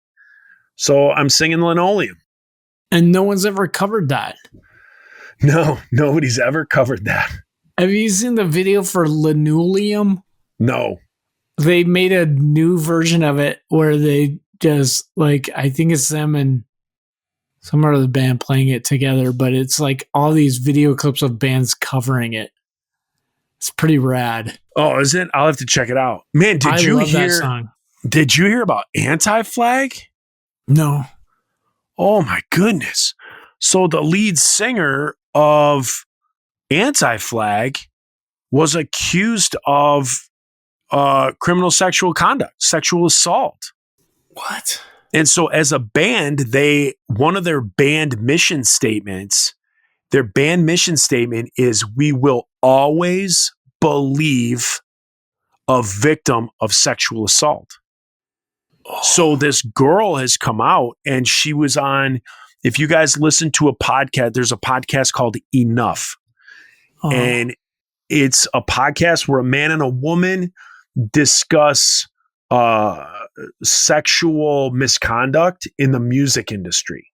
So I'm singing Linoleum. And no one's ever covered that. No, nobody's ever covered that. Have you seen the video for Linoleum? No. They made a new version of it where they just like, I think it's them and some other band playing it together, but it's like all these video clips of bands covering it. It's pretty rad. Oh, is it? I'll have to check it out. Man, did you hear about Anti-Flag? No. Oh my goodness. So the lead singer of Anti-Flag was accused of criminal sexual conduct, sexual assault. What? And so as a band, one of their band mission statements is, we will always believe a victim of sexual assault. Oh. So this girl has come out and she was on, if you guys listen to a podcast, there's a podcast called Enough. Oh. And it's a podcast where a man and a woman discuss sexual misconduct in the music industry.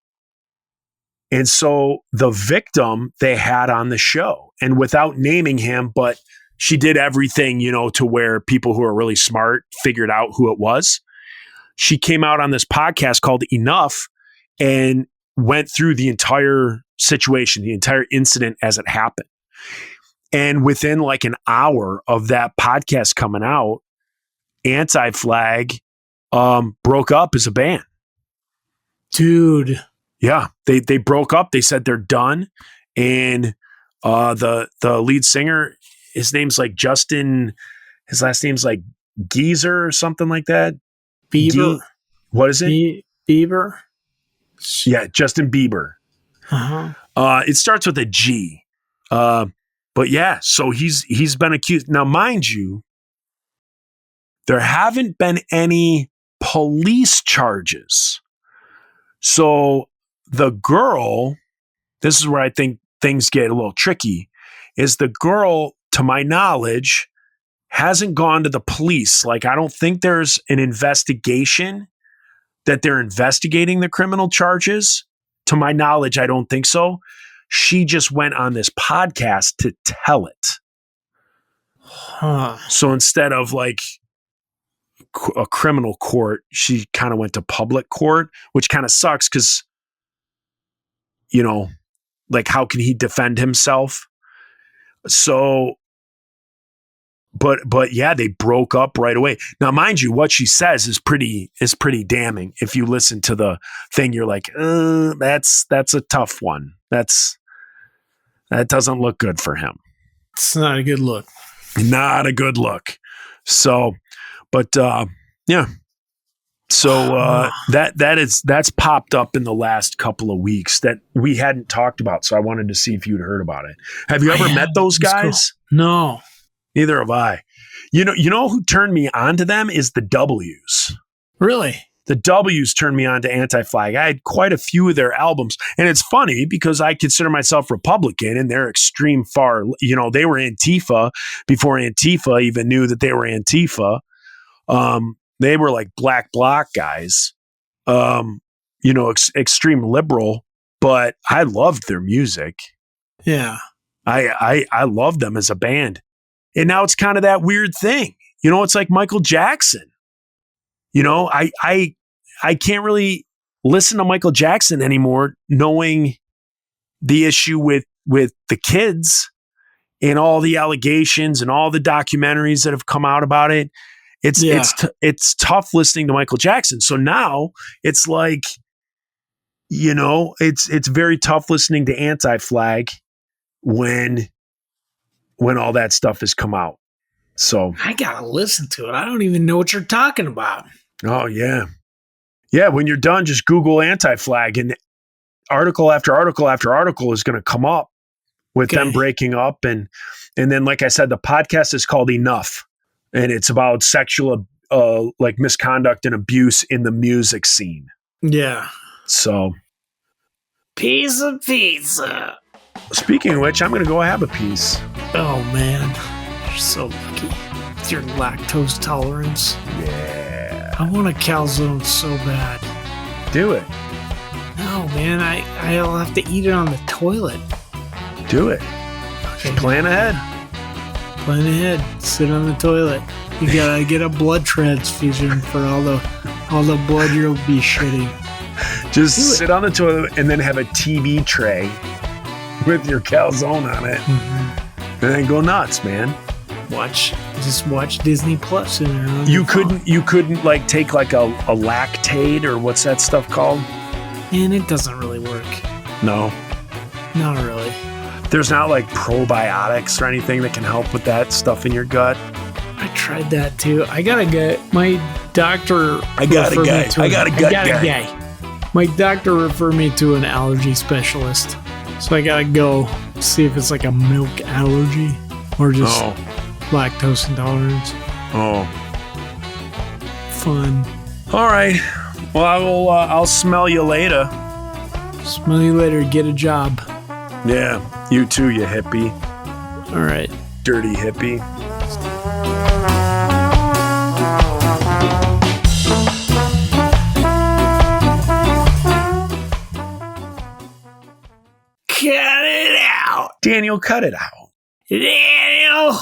And so the victim they had on the show, and without naming him, but she did everything, to where people who are really smart figured out who it was. She came out on this podcast called Enough and went through the entire situation, the entire incident as it happened. And within like an hour of that podcast coming out, Anti-Flag broke up as a band. Dude. Yeah, they broke up. They said they're done. And the lead singer, his name's like Justin, his last name's like Geezer or something like that. Bieber. What is it? Bieber. Yeah, Justin Bieber. Uh-huh. It starts with a G. But yeah, so he's been accused. Now, mind you, there haven't been any police charges. So the girl, this is where I think things get a little tricky, is the girl, to my knowledge, hasn't gone to the police. Like, I don't think there's an investigation that they're investigating the criminal charges. To my knowledge, I don't think so. She just went on this podcast to tell it. Huh. So instead of like a criminal court, she kind of went to public court, which kind of sucks because, like, how can he defend himself? So, but yeah, they broke up right away. Now, mind you, what she says is pretty damning. If you listen to the thing, you're like, that's a tough one. That doesn't look good for him. It's not a good look. Not a good look. So, but yeah. So that's popped up in the last couple of weeks that we hadn't talked about. So I wanted to see if you'd heard about it. Have you ever met those guys? Cool. No. Neither have I. You know who turned me on to them is the W's. Really? The W's turned me on to Anti-Flag. I had quite a few of their albums. And it's funny because I consider myself Republican and they're extreme far. They were Antifa before Antifa even knew that they were Antifa. They were like black bloc guys, extreme liberal, but I loved their music. Yeah. I loved them as a band. And now it's kind of that weird thing. It's like Michael Jackson. I can't really listen to Michael Jackson anymore, knowing the issue with the kids and all the allegations and all the documentaries that have come out about it. It's tough listening to Michael Jackson. So now it's like, it's very tough listening to Anti-Flag when all that stuff has come out. So I gotta listen to it. I don't even know what you're talking about. Oh yeah. Yeah. When you're done, just Google Anti-Flag and article after article after article is going to come up with them breaking up. And then, like I said, the podcast is called Enough. And it's about sexual, misconduct and abuse in the music scene. Yeah. So. Piece of pizza. Speaking of which, I'm going to go have a piece. Oh, man. You're so lucky. With your lactose tolerance. Yeah. I want a calzone so bad. Do it. No, man. I'll have to eat it on the toilet. Do it. Okay. Just plan ahead. Plan ahead. Sit on the toilet. You gotta get a blood transfusion for all the blood you'll be shitting. Just sit on the toilet and then have a TV tray with your calzone on it, and then go nuts, man. Just watch Disney Plus in there. You couldn't like take like a Lactaid or what's that stuff called? And it doesn't really work. No, not really. There's not like probiotics or anything that can help with that stuff in your gut. I tried that too. I got a guy. My doctor. I got a guy. My doctor referred me to an allergy specialist. So I gotta go see if it's like a milk allergy or just lactose intolerance. Oh. Fun. All right. Well, I'll smell you later. Smell you later. Get a job. Yeah. You too, you hippie. All right. Dirty hippie. Cut it out. Daniel, cut it out. Daniel.